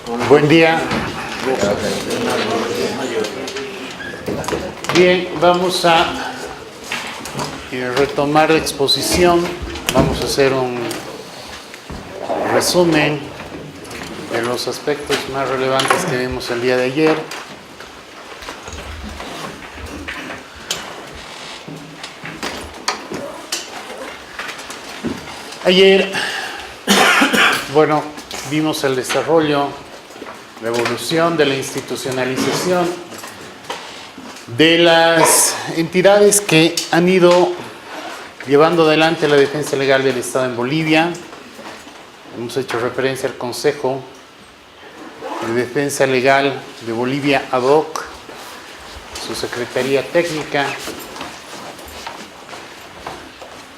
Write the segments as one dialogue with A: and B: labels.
A: Buen día. Bien, vamos a retomar la exposición. Vamos a hacer un resumen de los aspectos más relevantes que vimos el día de ayer. Ayer, vimos el desarrollo, la evolución de la institucionalización de las entidades que han ido llevando adelante la defensa legal del Estado en Bolivia. Hemos hecho referencia al Consejo de Defensa Legal de Bolivia ad hoc, su Secretaría Técnica,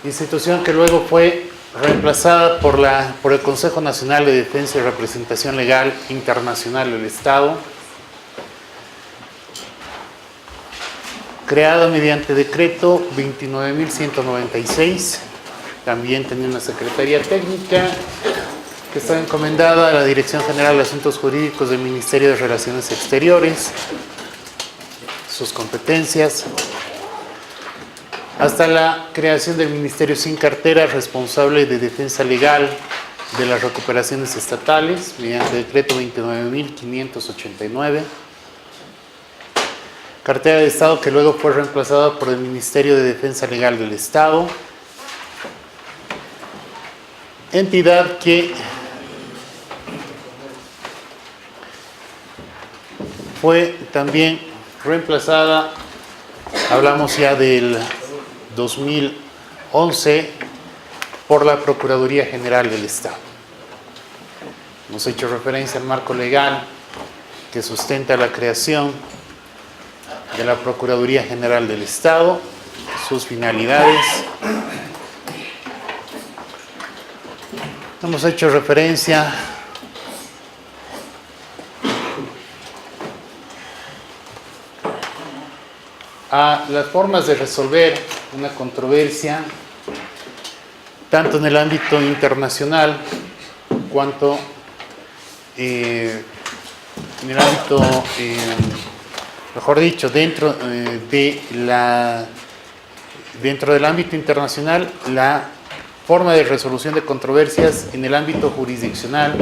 A: institución que luego fue reemplazada por el Consejo Nacional de Defensa y Representación Legal Internacional del Estado, creada mediante decreto 29.196. También tenía una Secretaría Técnica que está encomendada a la Dirección General de Asuntos Jurídicos del Ministerio de Relaciones Exteriores, sus competencias, hasta la creación del Ministerio sin cartera responsable de defensa legal de las recuperaciones estatales mediante decreto 29.589. Cartera de Estado que luego fue reemplazada por el Ministerio de Defensa Legal del Estado, entidad que fue también reemplazada, hablamos ya del 2011, por la Procuraduría General del Estado. Hemos hecho referencia al marco legal que sustenta la creación de la Procuraduría General del Estado, sus finalidades. Hemos hecho referencia a las formas de resolver una controversia, tanto en el ámbito internacional cuanto en el ámbito, mejor dicho, dentro del ámbito internacional, la forma de resolución de controversias en el ámbito jurisdiccional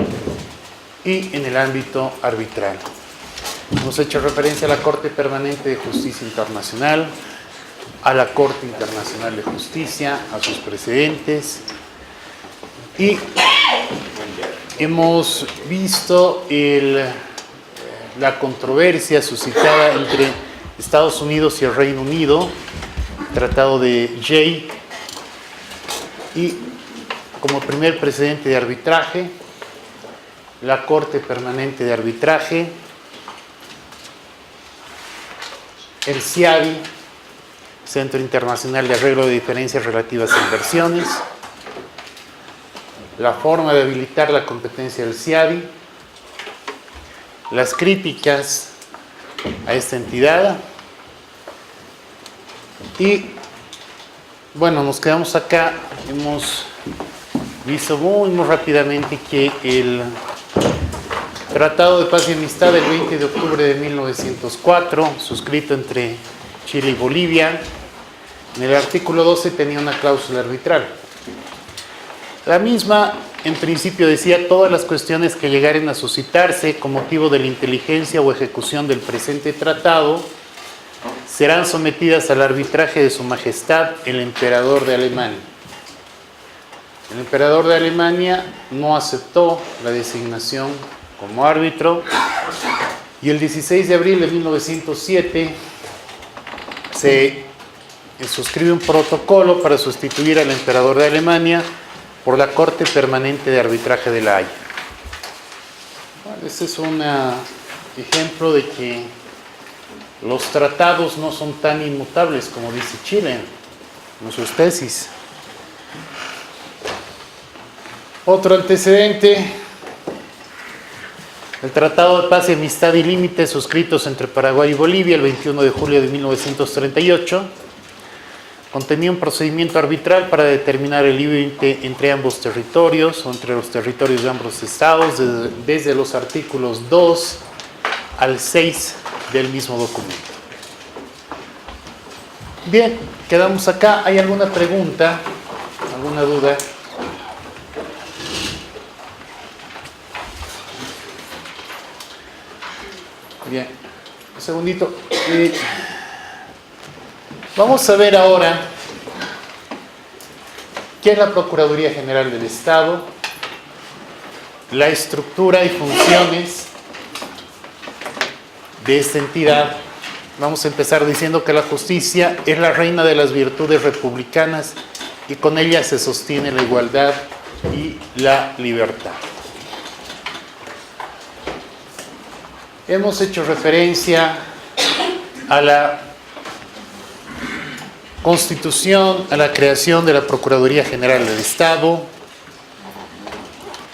A: y en el ámbito arbitral. Hemos hecho referencia a la Corte Permanente de Justicia Internacional, a la Corte Internacional de Justicia, a sus precedentes, y hemos visto la controversia suscitada entre Estados Unidos y el Reino Unido, Tratado de Jay, y como primer precedente de arbitraje, la Corte Permanente de Arbitraje, el CIADI, Centro Internacional de Arreglo de Diferencias Relativas a Inversiones, la forma de habilitar la competencia del CIADI, las críticas a esta entidad y, nos quedamos acá. Hemos visto muy rápidamente que el Tratado de Paz y Amistad del 20 de octubre de 1904, suscrito entre Chile y Bolivia, en el artículo 12 tenía una cláusula arbitral. La misma, en principio, decía: todas las cuestiones que llegaren a suscitarse con motivo de la inteligencia o ejecución del presente tratado serán sometidas al arbitraje de Su Majestad el Emperador de Alemania. El Emperador de Alemania no aceptó la designación como árbitro, y el 16 de abril de 1907 se suscribe un protocolo para sustituir al Emperador de Alemania por la Corte Permanente de Arbitraje de La Haya. Este es un ejemplo de que los tratados no son tan inmutables como dice Chile en sus tesis. Otro antecedente: el Tratado de Paz y Amistad y Límites suscritos entre Paraguay y Bolivia el 21 de julio de 1938, contenía un procedimiento arbitral para determinar el límite entre ambos territorios o entre los territorios de ambos estados, desde los artículos 2 al 6 del mismo documento. Bien, quedamos acá. ¿Hay alguna pregunta? ¿Alguna duda? Bien, un segundito. Vamos a ver ahora qué es la Procuraduría General del Estado, la estructura y funciones de esta entidad. Vamos a empezar diciendo que la justicia es la reina de las virtudes republicanas y con ella se sostiene la igualdad y la libertad. Hemos hecho referencia a la Constitución, a la creación de la Procuraduría General del Estado.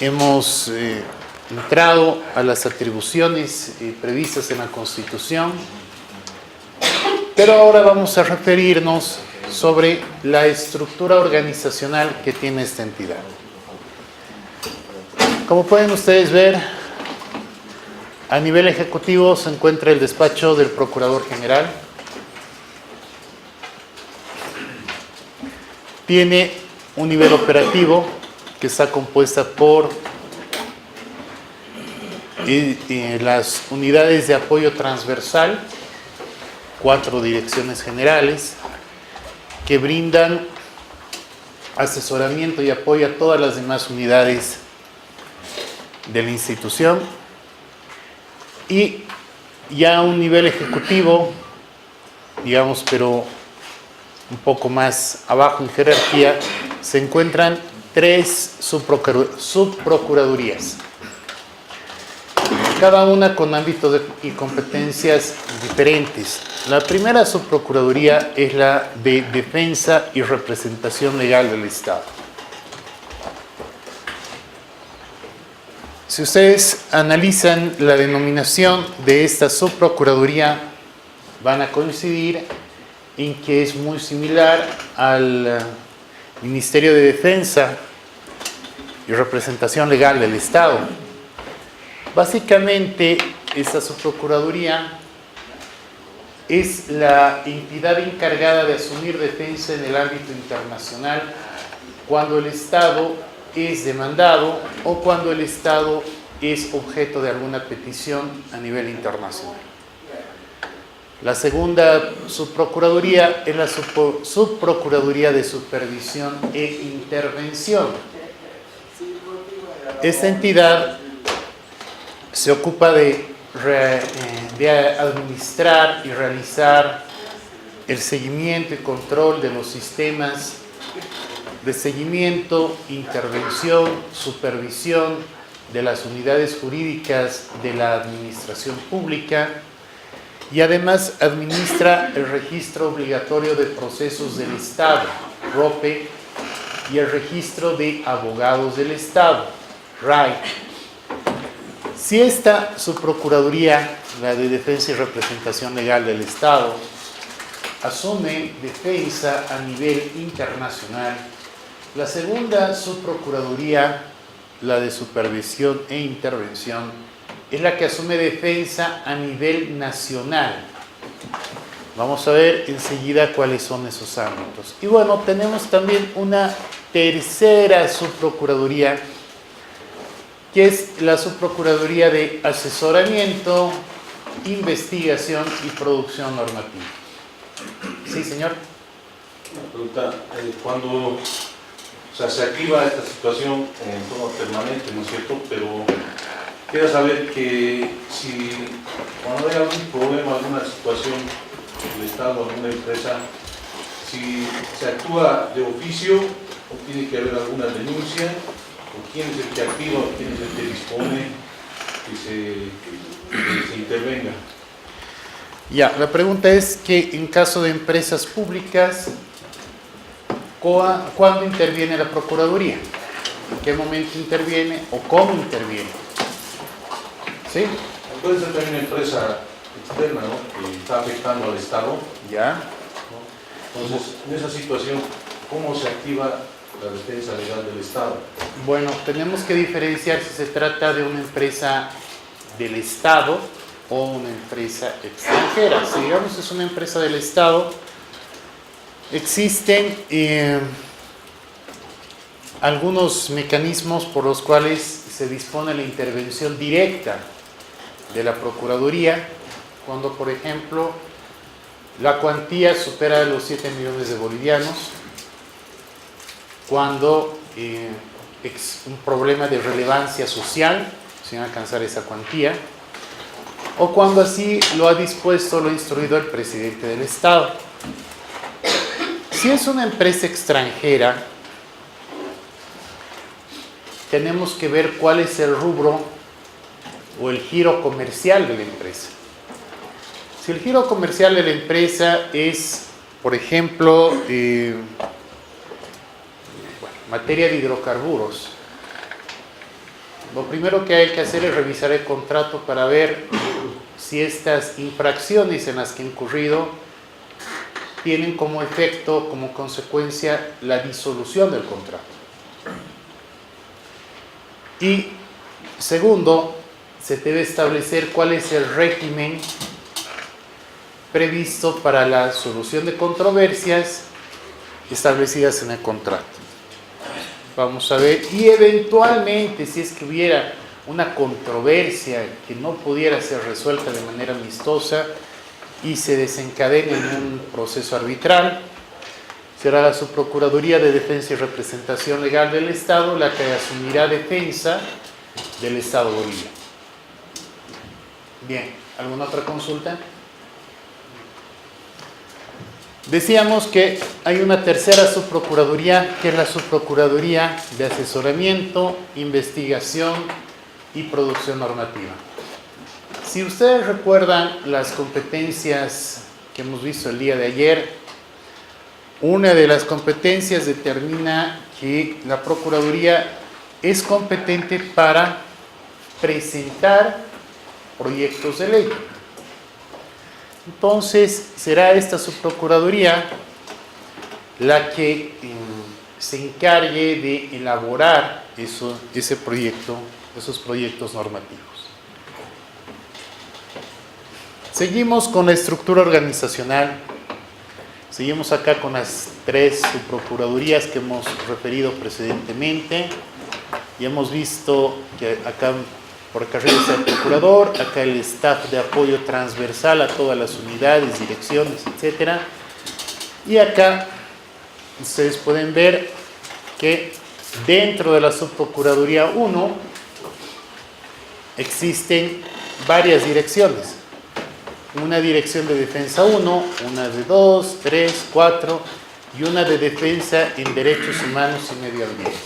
A: Hemos entrado a las atribuciones previstas en la Constitución. Pero ahora vamos a referirnos sobre la estructura organizacional que tiene esta entidad. Como pueden ustedes ver, a nivel ejecutivo se encuentra el despacho del Procurador General. Tiene un nivel operativo que está compuesta por las unidades de apoyo transversal, 4 direcciones generales, que brindan asesoramiento y apoyo a todas las demás unidades de la institución. Y ya a un nivel ejecutivo, digamos, pero un poco más abajo en jerarquía, se encuentran 3 subprocuradurías, cada una con ámbitos y competencias diferentes. La primera subprocuraduría es la de Defensa y Representación Legal del Estado. Si ustedes analizan la denominación de esta subprocuraduría, van a coincidir en que es muy similar al Ministerio de Defensa y Representación Legal del Estado. Básicamente, esta subprocuraduría es la entidad encargada de asumir defensa en el ámbito internacional cuando el Estado es demandado o cuando el Estado es objeto de alguna petición a nivel internacional. La segunda subprocuraduría es la subprocuraduría de supervisión e intervención. Esta entidad se ocupa de administrar y realizar el seguimiento y control de los sistemas de seguimiento, intervención, supervisión de las unidades jurídicas de la administración pública y además administra el registro obligatorio de procesos del Estado, ROPE, y el registro de abogados del Estado, RAI. Si esta subprocuraduría, la de Defensa y Representación Legal del Estado, asume defensa a nivel internacional, la segunda subprocuraduría, la de Supervisión e Intervención, es la que asume defensa a nivel nacional. Vamos a ver enseguida cuáles son esos ámbitos. Y bueno, tenemos también una tercera subprocuraduría, que es la subprocuraduría de asesoramiento, investigación y producción normativa. Sí, señor.
B: Una pregunta, cuando se activa esta situación en forma permanente, ¿no es cierto? Pero quiero saber que si cuando hay algún problema, alguna situación del Estado, alguna empresa, si se actúa de oficio o tiene que haber alguna denuncia, o quién es el que activa, o quién es el que dispone que se intervenga.
A: Ya, la pregunta es que en caso de empresas públicas, ¿cuándo interviene la Procuraduría? ¿En qué momento interviene o cómo interviene? ¿Sí?
B: Puede ser también una empresa externa, ¿no?, que está afectando al Estado.
A: Ya.
B: ¿No? Entonces, en esa situación, ¿cómo se activa la defensa legal del Estado?
A: Bueno, tenemos que diferenciar si se trata de una empresa del Estado o una empresa extranjera. Si digamos es una empresa del Estado, existen algunos mecanismos por los cuales se dispone la intervención directa de la Procuraduría cuando, por ejemplo, la cuantía supera los 7 millones de bolivianos, cuando un problema de relevancia social sin alcanzar esa cuantía, o cuando así lo ha dispuesto, lo ha instruido el presidente del Estado. Si es una empresa extranjera, tenemos que ver cuál es el rubro o el giro comercial de la empresa. Si el giro comercial de la empresa es, por ejemplo, materia de hidrocarburos, lo primero que hay que hacer es revisar el contrato para ver si estas infracciones en las que ha incurrido tienen como efecto, como consecuencia, la disolución del contrato. Y segundo, se debe establecer cuál es el régimen previsto para la solución de controversias establecidas en el contrato. Vamos a ver, y eventualmente, si es que hubiera una controversia que no pudiera ser resuelta de manera amistosa y se desencadena en un proceso arbitral, será la Subprocuraduría de Defensa y Representación Legal del Estado la que asumirá defensa del Estado Bolivia. Bien, ¿alguna otra consulta? Decíamos que hay una tercera subprocuraduría, que es la Subprocuraduría de Asesoramiento, Investigación y Producción Normativa. Si ustedes recuerdan las competencias que hemos visto el día de ayer, una de las competencias determina que la Procuraduría es competente para presentar proyectos de ley. Entonces, será esta Subprocuraduría la que se encargue de elaborar esos proyectos normativos. Seguimos con la estructura organizacional. Seguimos acá con las 3 subprocuradurías que hemos referido precedentemente. Y hemos visto que acá por acá arriba está el procurador, acá el staff de apoyo transversal a todas las unidades, direcciones, etc. Y acá ustedes pueden ver que dentro de la Subprocuraduría 1 existen varias direcciones. Una dirección de defensa 1, una de 2, 3, 4 y una de defensa en derechos humanos y medio ambiente.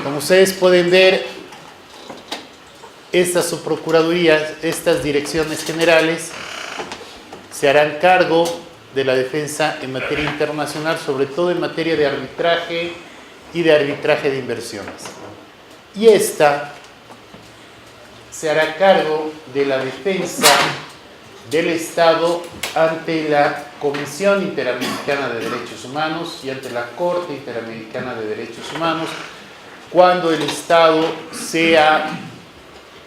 A: Como ustedes pueden ver, estas subprocuradurías, estas direcciones generales, se harán cargo de la defensa en materia internacional, sobre todo en materia de arbitraje y de arbitraje de inversiones. Y esta se hará cargo de la defensa del Estado ante la Comisión Interamericana de Derechos Humanos y ante la Corte Interamericana de Derechos Humanos, cuando el Estado sea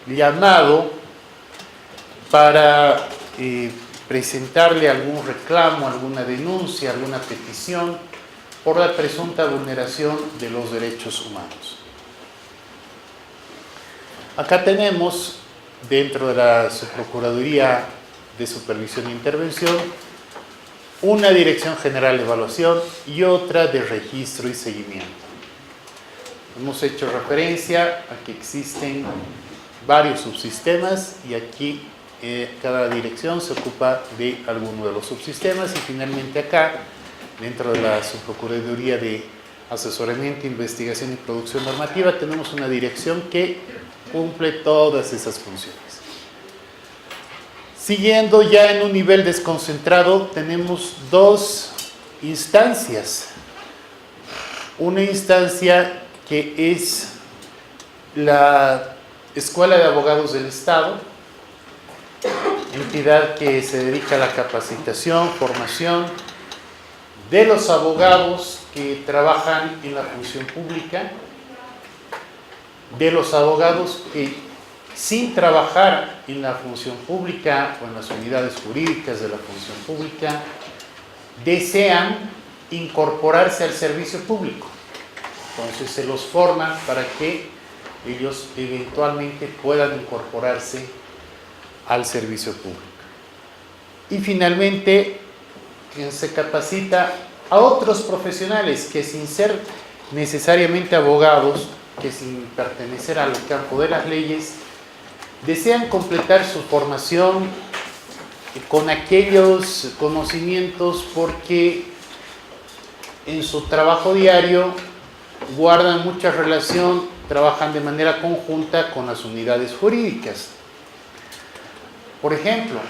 A: llamado para presentarle algún reclamo, alguna denuncia, alguna petición por la presunta vulneración de los derechos humanos. Acá tenemos, dentro de la Subprocuraduría de Supervisión e Intervención, una Dirección General de Evaluación y otra de Registro y Seguimiento. Hemos hecho referencia a que existen varios subsistemas y aquí cada dirección se ocupa de alguno de los subsistemas y finalmente acá, dentro de la Subprocuraduría de Asesoramiento, Investigación y Producción Normativa, tenemos una dirección que cumple todas esas funciones. Siguiendo ya en un nivel desconcentrado, tenemos 2 instancias. Una instancia que es la Escuela de Abogados del Estado entidad que se dedica a la capacitación, formación de los abogados que trabajan en la función pública, de los abogados que sin trabajar en la función pública o en las unidades jurídicas de la función pública, desean incorporarse al servicio público. Entonces se los forma para que ellos eventualmente puedan incorporarse al servicio público. Y finalmente, quien se capacita a otros profesionales que sin ser necesariamente abogados, que sin pertenecer al campo de las leyes, desean completar su formación con aquellos conocimientos porque en su trabajo diario guardan mucha relación, trabajan de manera conjunta con las unidades jurídicas. Por ejemplo,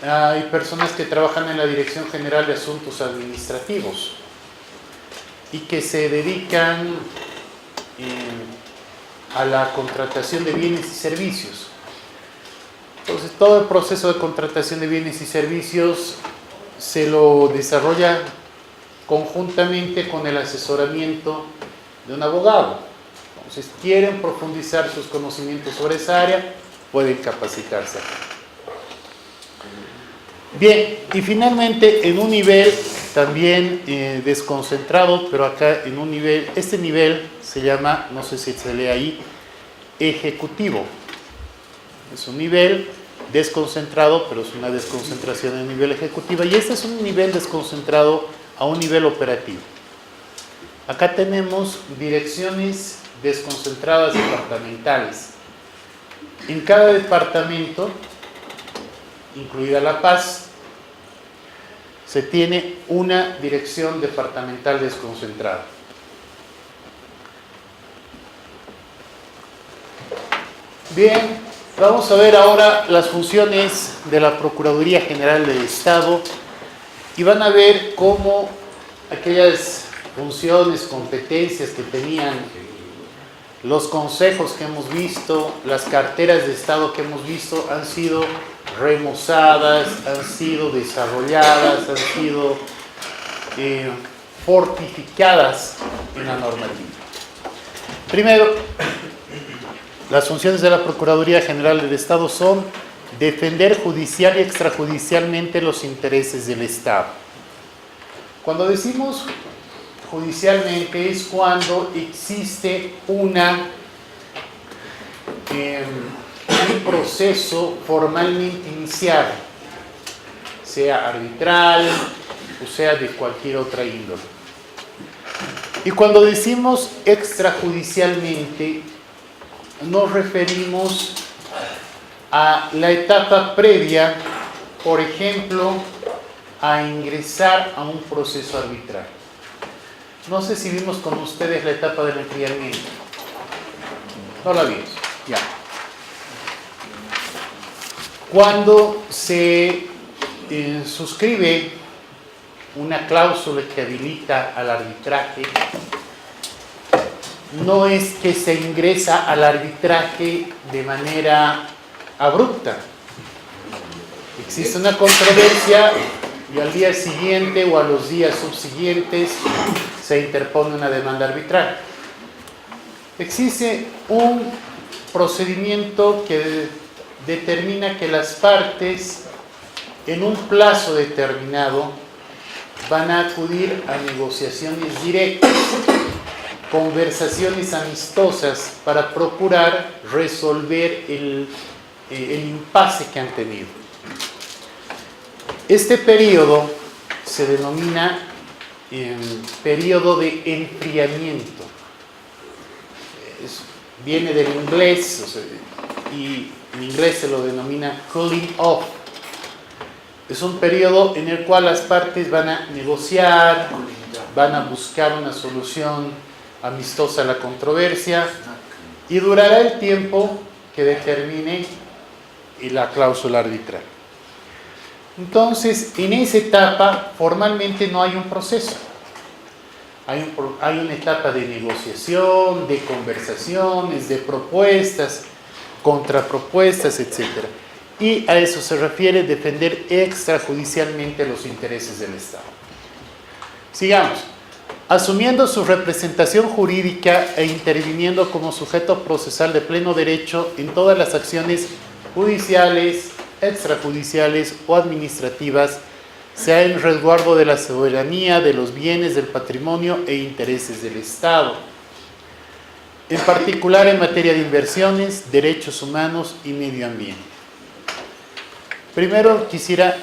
A: hay personas que trabajan en la Dirección General de Asuntos Administrativos y que se dedican a la contratación de bienes y servicios. Entonces, todo el proceso de contratación de bienes y servicios se lo desarrolla conjuntamente con el asesoramiento de un abogado. Entonces, quieren profundizar sus conocimientos sobre esa área, pueden capacitarse. Bien, y finalmente en un nivel también desconcentrado, pero acá en un nivel, este nivel se llama, no sé si se lee ahí, ejecutivo. Es un nivel desconcentrado, pero es una desconcentración en nivel ejecutivo, y este es un nivel desconcentrado a un nivel operativo. Acá tenemos direcciones desconcentradas departamentales. En cada departamento, incluida La Paz, se tiene una dirección departamental desconcentrada. Bien, vamos a ver ahora las funciones de la Procuraduría General del Estado y van a ver cómo aquellas funciones, competencias que tenían los consejos que hemos visto, las carteras de Estado que hemos visto, han sido remozadas, han sido desarrolladas, han sido fortificadas en la normativa. Primero, las funciones de la Procuraduría General del Estado son defender judicial y extrajudicialmente los intereses del Estado. Cuando decimos judicialmente es cuando existe un proceso formalmente iniciado, sea arbitral o sea de cualquier otra índole. Y cuando decimos extrajudicialmente, nos referimos a la etapa previa, por ejemplo, a ingresar a un proceso arbitral. No sé si vimos con ustedes la etapa del enfriamiento. No la vimos, ya. Cuando se suscribe una cláusula que habilita al arbitraje, no es que se ingresa al arbitraje de manera abrupta. Existe una controversia y al día siguiente o a los días subsiguientes se interpone una demanda arbitral. Existe un procedimiento que determina que las partes en un plazo determinado van a acudir a negociaciones directas, conversaciones amistosas para procurar resolver el impasse que han tenido. Este periodo se denomina periodo de enfriamiento. Viene del inglés, y en inglés se lo denomina cooling off. Es un periodo en el cual las partes van a negociar, van a buscar una solución amistosa a la controversia y durará el tiempo que determine la cláusula arbitral. Entonces, en esa etapa formalmente no hay un proceso. Hay una etapa de negociación, de conversaciones, de propuestas, contrapropuestas, etc. y a eso se refiere defender extrajudicialmente los intereses del Estado. Sigamos. Asumiendo su representación jurídica e interviniendo como sujeto procesal de pleno derecho en todas las acciones judiciales, extrajudiciales o administrativas, sea en resguardo de la soberanía, de los bienes, del patrimonio e intereses del Estado, en particular en materia de inversiones, derechos humanos y medio ambiente. Primero quisiera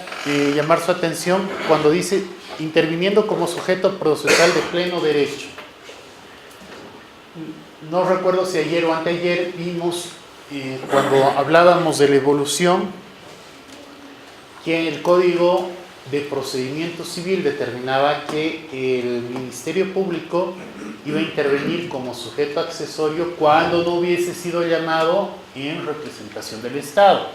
A: llamar su atención cuando dice interviniendo como sujeto procesal de pleno derecho. No recuerdo si ayer o anteayer vimos, cuando hablábamos de la evolución, que el Código de Procedimiento Civil determinaba que el Ministerio Público iba a intervenir como sujeto accesorio cuando no hubiese sido llamado en representación del Estado.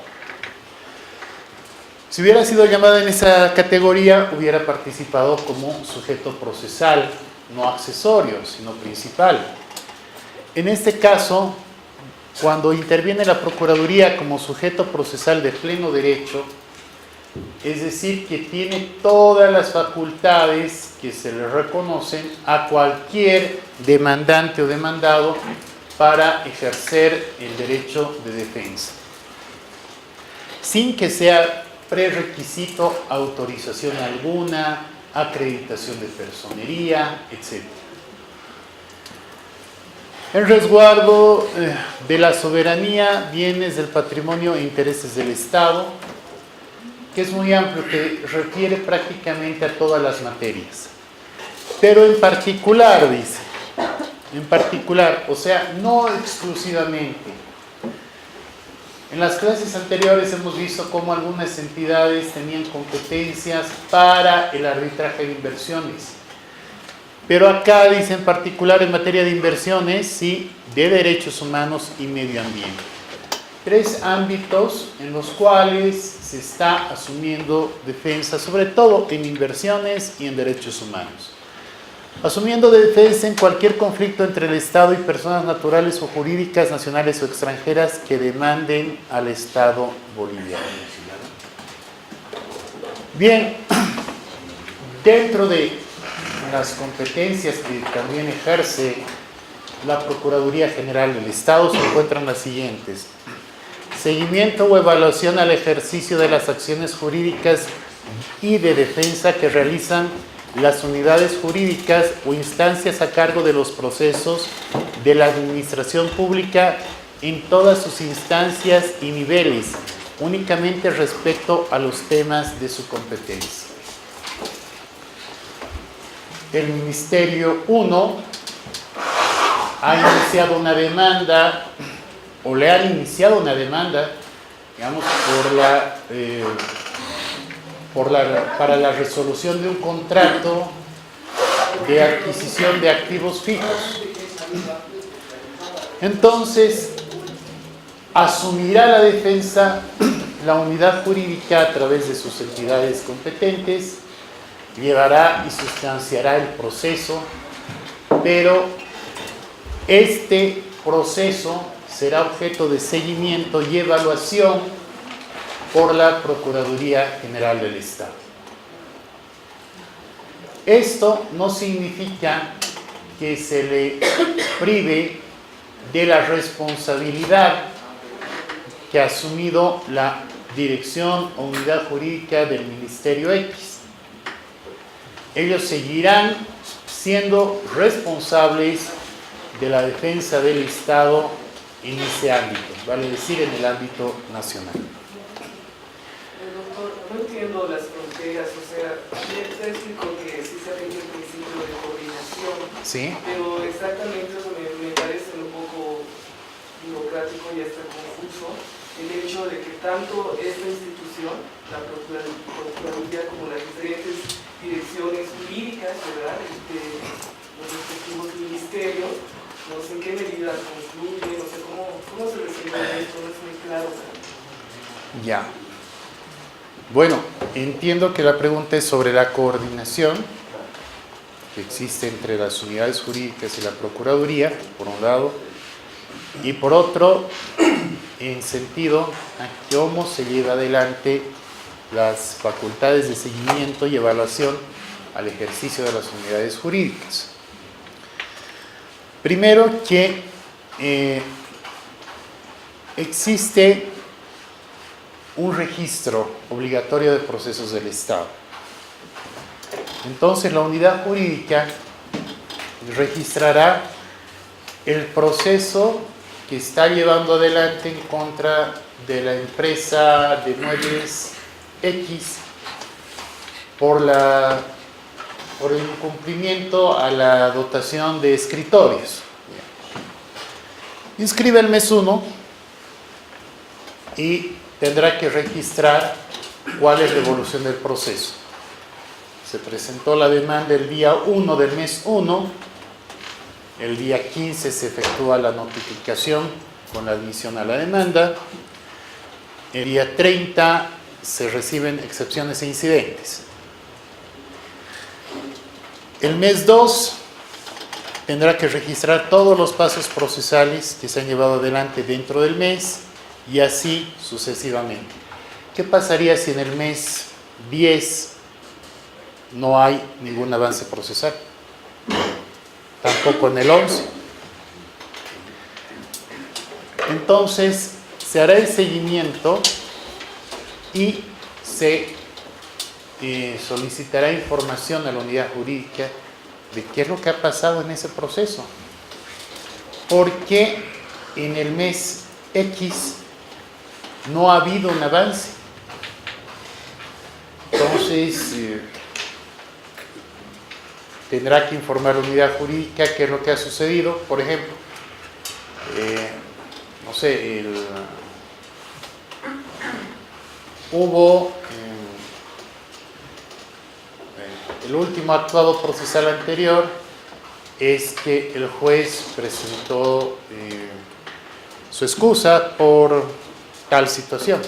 A: Si hubiera sido llamado en esa categoría, hubiera participado como sujeto procesal, no accesorio, sino principal. En este caso, cuando interviene la Procuraduría como sujeto procesal de pleno derecho, es decir, que tiene todas las facultades que se le reconocen a cualquier demandante o demandado para ejercer el derecho de defensa, sin que sea prerequisito autorización alguna, acreditación de personería, etc. El resguardo de la soberanía, bienes del patrimonio e intereses del Estado, que es muy amplio, que refiere prácticamente a todas las materias. Pero en particular, dice, en particular, o sea, no exclusivamente. En las clases anteriores hemos visto cómo algunas entidades tenían competencias para el arbitraje de inversiones. Pero acá dice en particular en materia de inversiones, sí, de derechos humanos y medio ambiente. 3 ámbitos en los cuales se está asumiendo defensa, sobre todo en inversiones y en derechos humanos. Asumiendo defensa en cualquier conflicto entre el Estado y personas naturales o jurídicas, nacionales o extranjeras que demanden al Estado boliviano. Bien, dentro de las competencias que también ejerce la Procuraduría General del Estado se encuentran las siguientes: seguimiento o evaluación al ejercicio de las acciones jurídicas y de defensa que realizan las unidades jurídicas o instancias a cargo de los procesos de la administración pública en todas sus instancias y niveles, únicamente respecto a los temas de su competencia. El Ministerio 1 ha iniciado una demanda, o le han iniciado una demanda, digamos, para la resolución de un contrato de adquisición de activos fijos. Entonces, asumirá la defensa la unidad jurídica a través de sus entidades competentes, llevará y sustanciará el proceso, pero este proceso será objeto de seguimiento y evaluación por la Procuraduría General del Estado. Esto no significa que se le prive de la responsabilidad que ha asumido la dirección o unidad jurídica del Ministerio X. Ellos seguirán siendo responsables de la defensa del Estado en ese ámbito, vale decir, en el ámbito nacional.
C: Doctor, no entiendo las fronteras, o sea, usted explicó que sí se aplica el principio de coordinación,
A: ¿Sí?
C: pero exactamente eso me parece un poco burocrático y hasta confuso, el hecho de que tanto esta institución, la Procuraduría, como las diferentes direcciones jurídicas, ¿verdad?, de los respectivos ministerios, no sé en qué medida concluye, no sé cómo se resuelve esto, no es muy claro.
A: Ya. Bueno, entiendo que la pregunta es sobre la coordinación que existe entre las unidades jurídicas y la Procuraduría, por un lado, y por otro, en sentido a cómo se lleva adelante las facultades de seguimiento y evaluación al ejercicio de las unidades jurídicas. Primero que existe un registro obligatorio de procesos del Estado. Entonces la unidad jurídica registrará el proceso que está llevando adelante en contra de la empresa de muebles X por el incumplimiento a la dotación de escritorios. Inscribe el mes 1 y tendrá que registrar cuál es la evolución del proceso. Se presentó la demanda el día 1 del mes 1, el día 15 se efectúa la notificación con la admisión a la demanda, el día 30 se reciben excepciones e incidentes. El mes 2 tendrá que registrar todos los pasos procesales que se han llevado adelante dentro del mes y así sucesivamente. ¿Qué pasaría si en el mes 10 no hay ningún avance procesal? Tampoco en el 11. Entonces se hará el seguimiento y se solicitará información a la unidad jurídica de qué es lo que ha pasado en ese proceso. ¿Por qué en el mes X no ha habido un avance? Entonces tendrá que informar a la unidad jurídica qué es lo que ha sucedido. Por ejemplo, no sé, hubo el último actuado procesal anterior es que el juez presentó su excusa por tal situación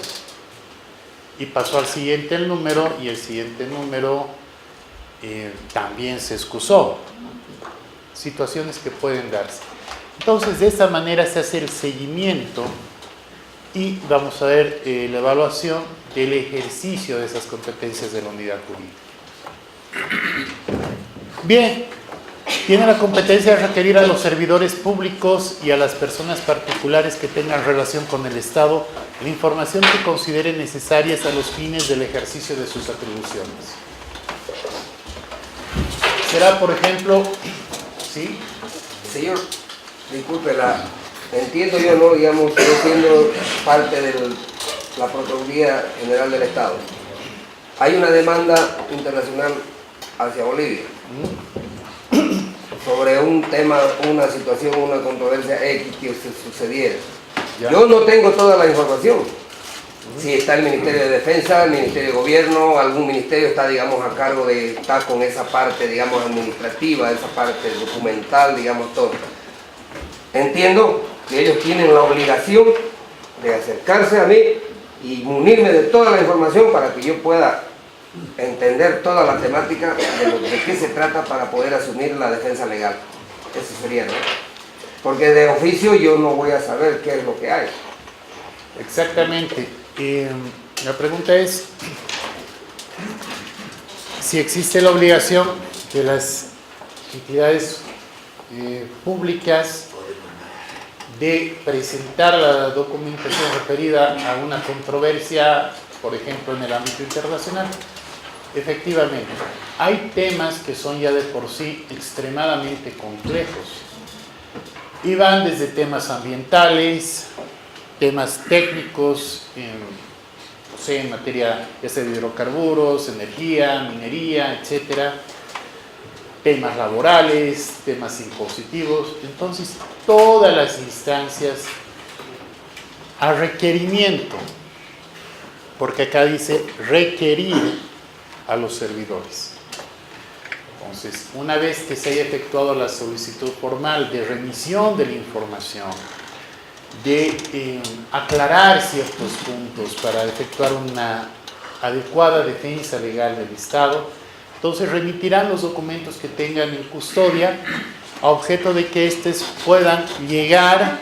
A: y pasó al siguiente el número y el siguiente número también se excusó. Situaciones que pueden darse. Entonces, de esta manera se hace el seguimiento y vamos a ver la evaluación del ejercicio de esas competencias de la unidad jurídica. Bien, tiene la competencia de requerir a los servidores públicos y a las personas particulares que tengan relación con el Estado la información que consideren necesarias a los fines del ejercicio de sus atribuciones. Será, por ejemplo, ¿sí?
D: Señor, discúlpela, entiendo yo, ¿no? Digamos, yo siendo parte de la Procuraduría General del Estado. Hay una demanda internacional hacia Bolivia sobre un tema, una situación, una controversia X que se sucediera.
A: Ya.
D: Yo no tengo toda la información. Si está el Ministerio de Defensa, el Ministerio de Gobierno, algún ministerio está, digamos, a cargo de estar con esa parte, digamos, administrativa, esa parte documental, digamos, todo. Entiendo que ellos tienen la obligación de acercarse a mí y munirme de toda la información para que yo pueda entender toda la temática de qué se trata para poder asumir la defensa legal. Eso sería, ¿no? Porque de oficio yo no voy a saber qué es lo que hay.
A: Exactamente. La pregunta es si existe la obligación de las entidades públicas de presentar la documentación referida a una controversia, por ejemplo, en el ámbito internacional. Efectivamente, hay temas que son ya de por sí extremadamente complejos y van desde temas ambientales, temas técnicos, no sé, en materia ya sea de hidrocarburos, energía, minería, etcétera, temas laborales, temas impositivos. Entonces, todas las instancias a requerimiento, porque acá dice requerir a los servidores. Entonces, una vez que se haya efectuado la solicitud formal de remisión de la información, de aclarar ciertos puntos para efectuar una adecuada defensa legal del Estado, entonces remitirán los documentos que tengan en custodia a objeto de que éstos puedan llegar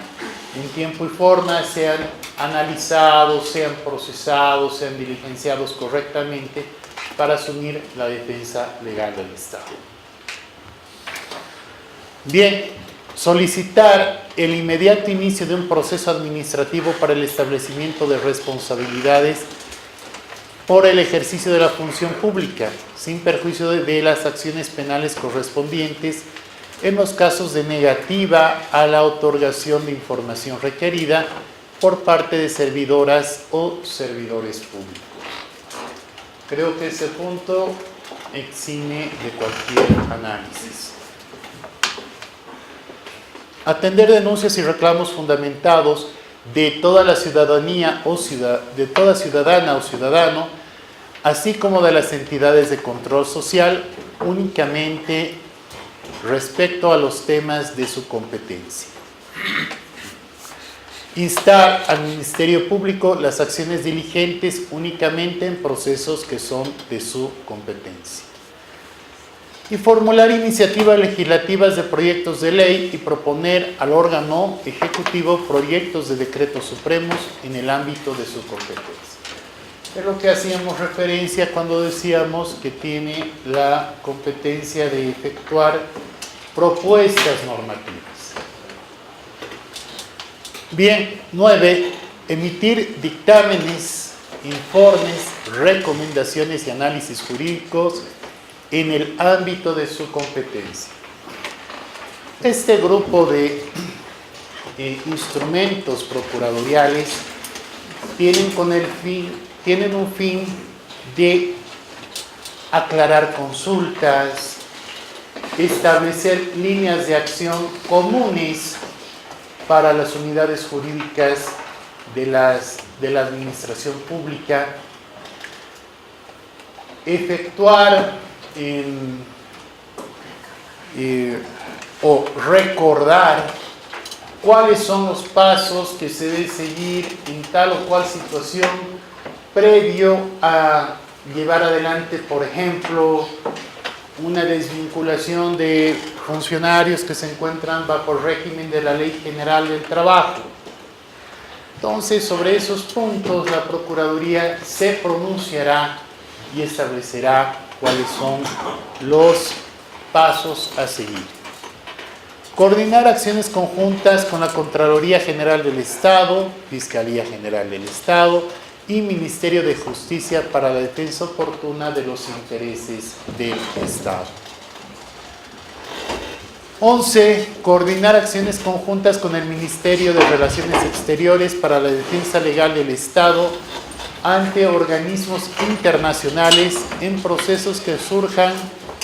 A: en tiempo y forma sean analizados, sean procesados, sean diligenciados correctamente para asumir la defensa legal del Estado. Bien, solicitar el inmediato inicio de un proceso administrativo para el establecimiento de responsabilidades por el ejercicio de la función pública, sin perjuicio de las acciones penales correspondientes en los casos de negativa a la otorgación de información requerida por parte de servidoras o servidores públicos. Creo que ese punto exime de cualquier análisis. Atender denuncias y reclamos fundamentados de toda la ciudadanía de toda ciudadana o ciudadano, así como de las entidades de control social, únicamente respecto a los temas de su competencia. Instar al Ministerio Público las acciones diligentes únicamente en procesos que son de su competencia. Y formular iniciativas legislativas de proyectos de ley y proponer al órgano ejecutivo proyectos de decretos supremos en el ámbito de su competencia. Es lo que hacíamos referencia cuando decíamos que tiene la competencia de efectuar propuestas normativas. Bien, 9. Emitir dictámenes, informes, recomendaciones y análisis jurídicos en el ámbito de su competencia. Este grupo de instrumentos procuratoriales tienen un fin de aclarar consultas, establecer líneas de acción comunes para las unidades jurídicas de la administración pública, efectuar o recordar cuáles son los pasos que se debe seguir en tal o cual situación previo a llevar adelante, por ejemplo, una desvinculación de funcionarios que se encuentran bajo el régimen de la Ley General del Trabajo. Entonces, sobre esos puntos, la Procuraduría se pronunciará y establecerá cuáles son los pasos a seguir. Coordinar acciones conjuntas con la Contraloría General del Estado, Fiscalía General del Estado y Ministerio de Justicia para la defensa oportuna de los intereses del Estado. 11. Coordinar acciones conjuntas con el Ministerio de Relaciones Exteriores para la defensa legal del Estado ante organismos internacionales en procesos que surjan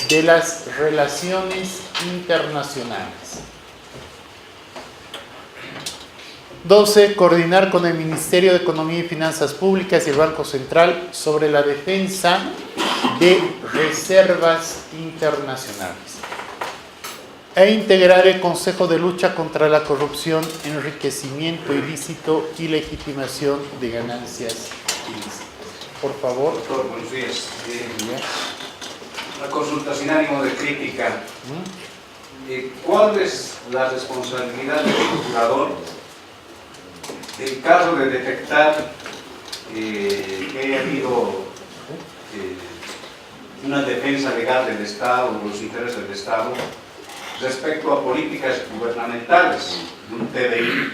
A: de las relaciones internacionales. 12. Coordinar con el Ministerio de Economía y Finanzas Públicas y el Banco Central sobre la defensa de reservas internacionales. E integrar el Consejo de Lucha contra la Corrupción, Enriquecimiento Ilícito y Legitimación de Ganancias ilícitas. Por favor.
E: Doctor, buenos días. Una consulta sin ánimo de crítica. ¿Cuál es la responsabilidad del procurador en caso de detectar que haya habido una defensa legal del Estado, de los intereses del Estado, respecto a políticas gubernamentales de un TDI?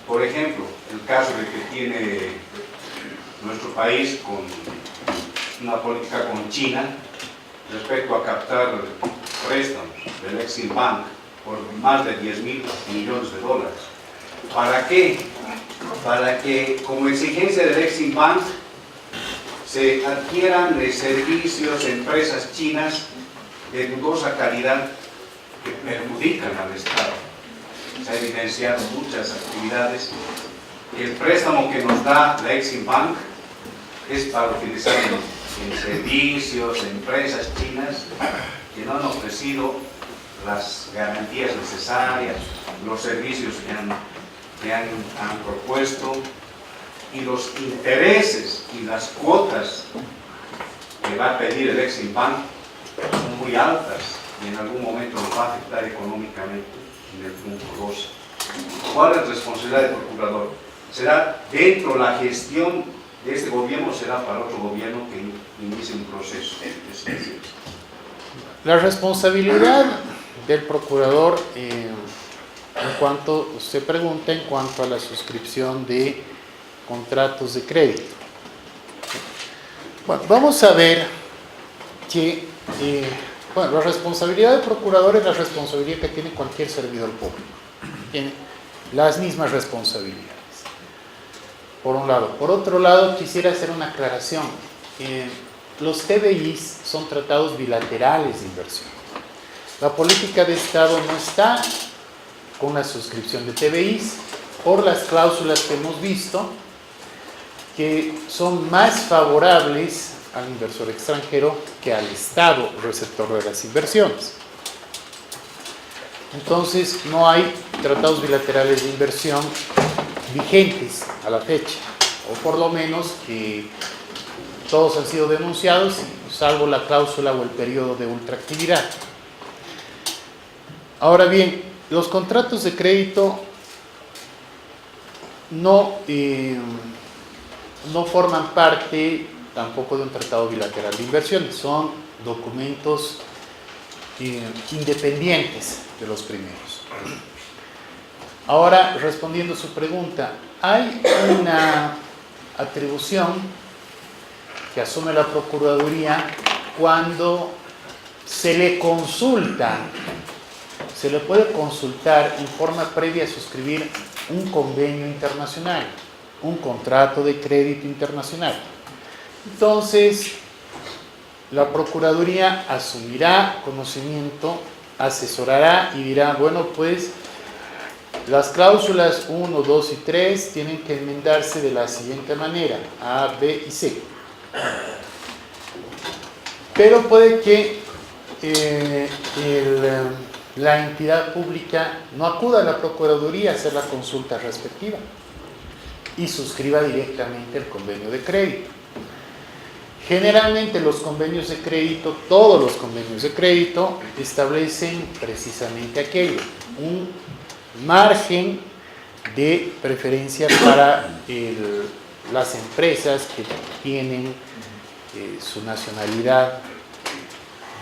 E: Por ejemplo, el caso de que tiene nuestro país con una política con China respecto a captar préstamos del Exim Bank por más de 10.000 millones de dólares. ¿Para qué? Para que como exigencia del Exim Bank se adquieran servicios, empresas chinas de dudosa calidad que perjudican al Estado. Se han evidenciado muchas actividades. El préstamo que nos da la Exim Bank es para utilizar en servicios, empresas chinas que no han ofrecido las garantías necesarias, los servicios que han propuesto, y los intereses y las cuotas que va a pedir el Exim Bank son muy altas y en algún momento nos va a afectar económicamente en el punto 2. ¿Cuál es la responsabilidad del procurador? ¿Será dentro de la gestión de este gobierno o será para otro gobierno que inicie un proceso?
A: La responsabilidad del procurador, en cuanto se pregunta, en cuanto a la suscripción de contratos de crédito. Bueno, vamos a ver que la responsabilidad del procurador es la responsabilidad que tiene cualquier servidor público. Tiene las mismas responsabilidades, por un lado. Por otro lado, quisiera hacer una aclaración. Los TBIs son tratados bilaterales de inversión. La política de Estado no está con la suscripción de TBIs por las cláusulas que hemos visto, que son más favorables al inversor extranjero que al Estado receptor de las inversiones. Entonces, no hay tratados bilaterales de inversión vigentes a la fecha, o por lo menos que todos han sido denunciados, salvo la cláusula o el periodo de ultraactividad. Ahora bien, los contratos de crédito no forman parte tampoco de un tratado bilateral de inversiones, son documentos independientes de los primeros. Ahora, respondiendo a su pregunta, hay una atribución que asume la Procuraduría cuando se le consulta, se le puede consultar en forma previa a suscribir un convenio internacional, un contrato de crédito internacional. Entonces, la Procuraduría asumirá conocimiento, asesorará y dirá, bueno, pues las cláusulas 1, 2 y 3 tienen que enmendarse de la siguiente manera, A, B y C. Pero puede que la entidad pública no acuda a la Procuraduría a hacer la consulta respectiva y suscriba directamente el convenio de crédito. Generalmente los convenios de crédito, todos los convenios de crédito, establecen precisamente aquello, un margen de preferencia para las empresas que tienen su nacionalidad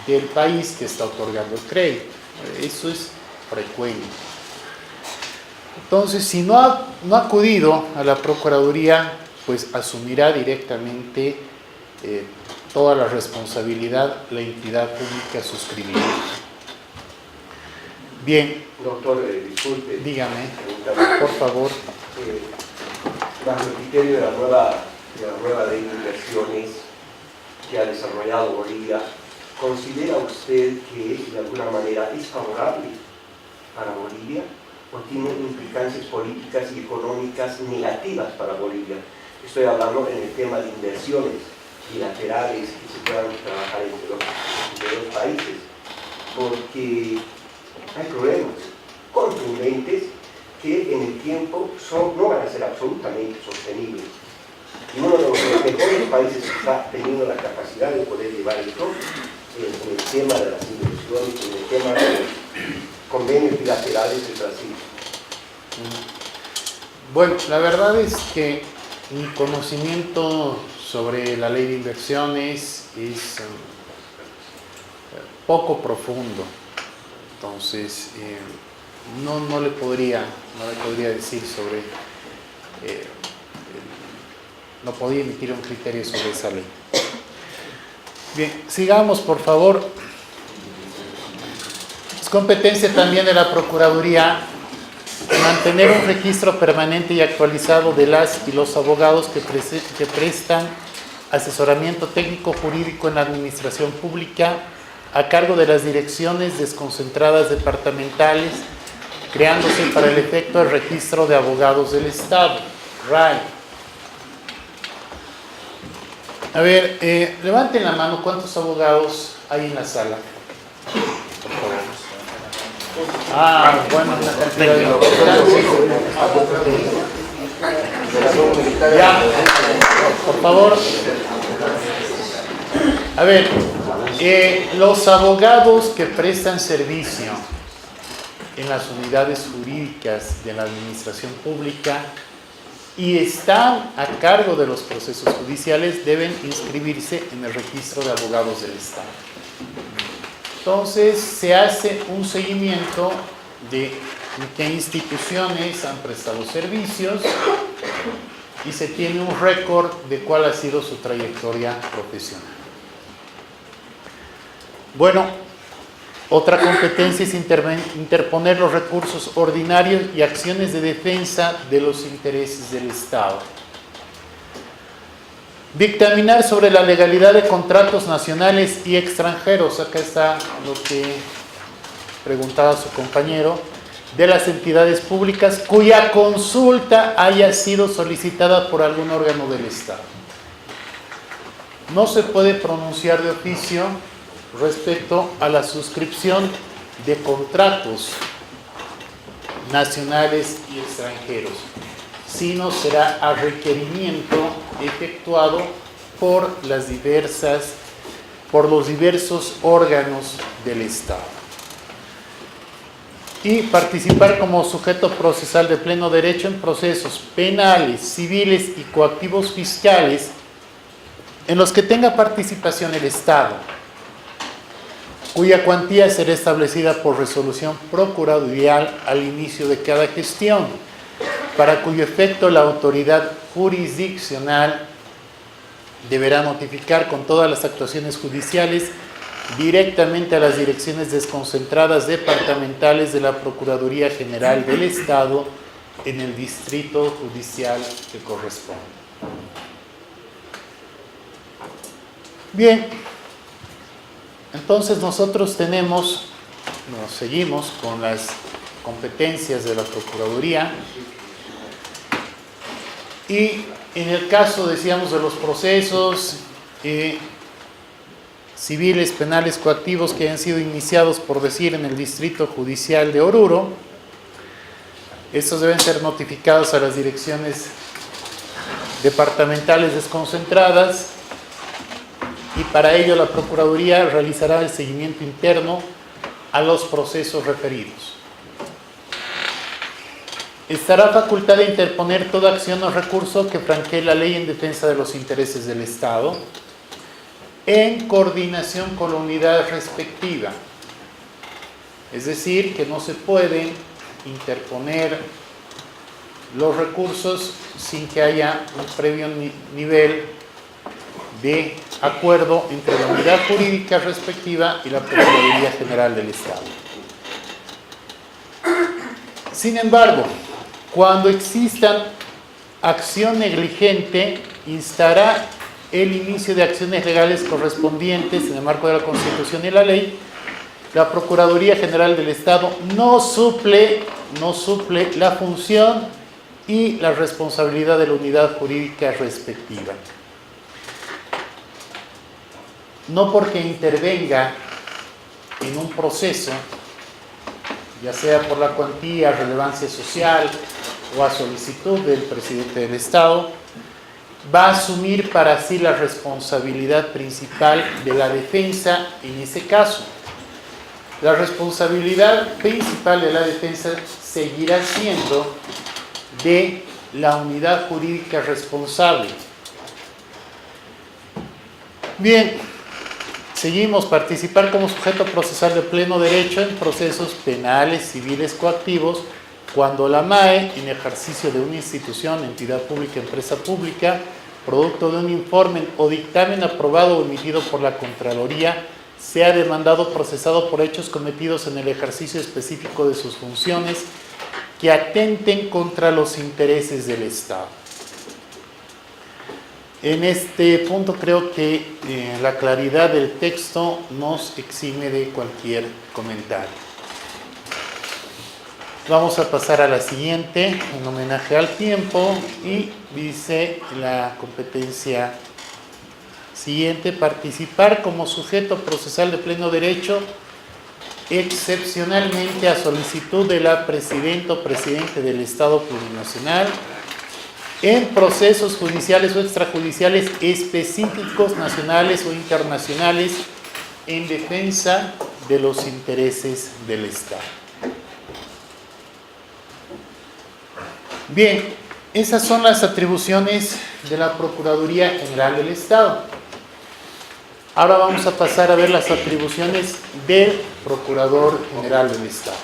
A: del país que está otorgando el crédito. Eso es frecuente. Entonces, si no ha acudido a la Procuraduría, pues asumirá directamente toda la responsabilidad la entidad pública suscribida. Bien.
F: Doctor, disculpe.
A: Dígame, por favor.
F: Bajo el criterio de la nueva ley de inversiones que ha desarrollado Bolivia, ¿considera usted que de alguna manera es favorable para Bolivia o tiene implicancias políticas y económicas negativas para Bolivia? Estoy hablando en el tema de inversiones bilaterales que se puedan trabajar entre los países, porque hay problemas contundentes que en el tiempo no van a ser absolutamente sostenibles. Y uno de los mejores países que está teniendo la capacidad de poder llevar esto en el tema de las inversiones, en el tema de los convenios bilaterales es Brasil.
A: Bueno, la verdad es que mi conocimiento sobre la ley de inversiones es poco profundo. Entonces, no le podría decir sobre, no podía emitir un criterio sobre esa ley. Bien, sigamos por favor. Es competencia también de la Procuraduría mantener un registro permanente y actualizado de las y los abogados que prestan asesoramiento técnico jurídico en la administración pública a cargo de las direcciones desconcentradas departamentales, creándose para el efecto el registro de abogados del Estado, RAE. A ver, levanten la mano, ¿cuántos abogados hay en la sala? Por favor. Bueno, una cantidad de ya, por favor. A ver, los abogados que prestan servicio en las unidades jurídicas de la administración pública y están a cargo de los procesos judiciales deben inscribirse en el registro de abogados del Estado. Entonces se hace un seguimiento de qué instituciones han prestado servicios y se tiene un récord de cuál ha sido su trayectoria profesional. Bueno, otra competencia es interponer los recursos ordinarios y acciones de defensa de los intereses del Estado. Dictaminar sobre la legalidad de contratos nacionales y extranjeros. Acá está lo que preguntaba su compañero, de las entidades públicas cuya consulta haya sido solicitada por algún órgano del Estado. No se puede pronunciar de oficio respecto a la suscripción de contratos nacionales y extranjeros, sino será a requerimiento efectuado por los diversos órganos del Estado. Y participar como sujeto procesal de pleno derecho en procesos penales, civiles y coactivos fiscales en los que tenga participación el Estado, cuya cuantía será establecida por resolución procuradorial al inicio de cada gestión, para cuyo efecto la autoridad jurisdiccional deberá notificar con todas las actuaciones judiciales directamente a las direcciones desconcentradas departamentales de la Procuraduría General del Estado en el distrito judicial que corresponde. Bien, entonces nosotros seguimos con las competencias de la Procuraduría y en el caso, decíamos, de los procesos civiles, penales, coactivos que hayan sido iniciados, por decir, en el Distrito Judicial de Oruro, estos deben ser notificados a las direcciones departamentales desconcentradas y para ello la Procuraduría realizará el seguimiento interno a los procesos referidos. Estará facultad de interponer toda acción o recurso que franquee la ley en defensa de los intereses del Estado, en coordinación con la unidad respectiva. Es decir, que no se pueden interponer los recursos sin que haya un previo nivel de acuerdo entre la unidad jurídica respectiva y la Procuraduría General del Estado. Sin embargo, cuando exista acción negligente, instará el inicio de acciones legales correspondientes en el marco de la Constitución y la ley. La Procuraduría General del Estado no suple la función y la responsabilidad de la unidad jurídica respectiva. No porque intervenga en un proceso, ya sea por la cuantía, relevancia social o a solicitud del presidente del Estado, va a asumir para sí la responsabilidad principal de la defensa en ese caso. La responsabilidad principal de la defensa seguirá siendo de la unidad jurídica responsable. Bien, seguimos. Participar como sujeto procesal de pleno derecho en procesos penales, civiles, coactivos, cuando la MAE, en ejercicio de una institución, entidad pública, empresa pública, producto de un informe o dictamen aprobado o emitido por la Contraloría, sea demandado o procesado por hechos cometidos en el ejercicio específico de sus funciones que atenten contra los intereses del Estado. En este punto creo que la claridad del texto nos exime de cualquier comentario. Vamos a pasar a la siguiente, en homenaje al tiempo, y dice la competencia siguiente: participar como sujeto procesal de pleno derecho, excepcionalmente a solicitud de la presidenta o presidente del Estado plurinacional, en procesos judiciales o extrajudiciales específicos, nacionales o internacionales, en defensa de los intereses del Estado. Bien, esas son las atribuciones de la Procuraduría General del Estado. Ahora vamos a pasar a ver las atribuciones del Procurador General del Estado.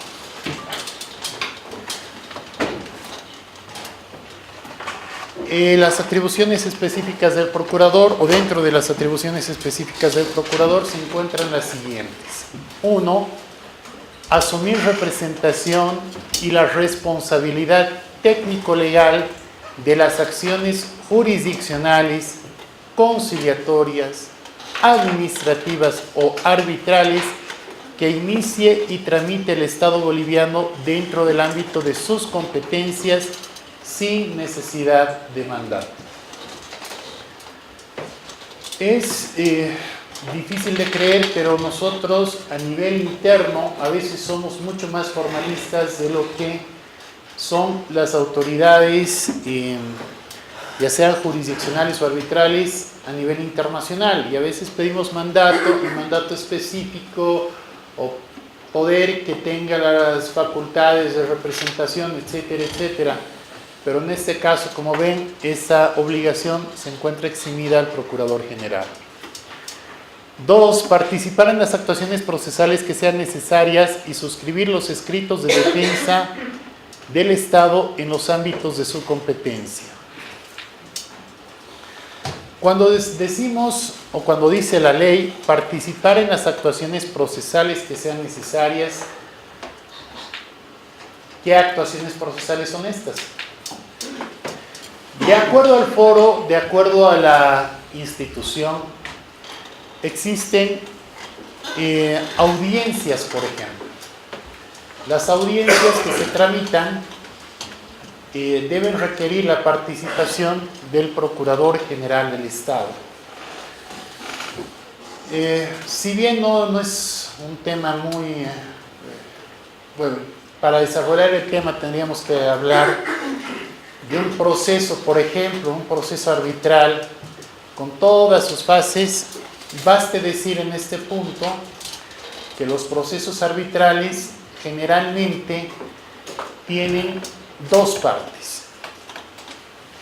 A: Las atribuciones específicas del Procurador, o dentro de las atribuciones específicas del Procurador, se encuentran las siguientes. 1. Asumir representación y la responsabilidad técnico-legal de las acciones jurisdiccionales, conciliatorias, administrativas o arbitrales que inicie y tramite el Estado boliviano dentro del ámbito de sus competencias sin necesidad de mandato. Es difícil de creer, pero nosotros a nivel interno a veces somos mucho más formalistas de lo que son las autoridades, ya sean jurisdiccionales o arbitrales, a nivel internacional, y a veces pedimos mandato, un mandato específico o poder que tenga las facultades de representación, etcétera, etcétera. Pero en este caso, como ven, esa obligación se encuentra eximida al Procurador General. 2. Participar en las actuaciones procesales que sean necesarias y suscribir los escritos de defensa del Estado en los ámbitos de su competencia. Cuando decimos, o cuando dice la ley, participar en las actuaciones procesales que sean necesarias, ¿qué actuaciones procesales son estas? De acuerdo al foro, de acuerdo a la institución, existen audiencias, por ejemplo. Las audiencias que se tramitan deben requerir la participación del Procurador General del Estado. Si bien no es un tema muy... bueno, para desarrollar el tema tendríamos que hablar de un proceso, por ejemplo, un proceso arbitral con todas sus fases. Baste decir en este punto que los procesos arbitrales generalmente tienen dos partes.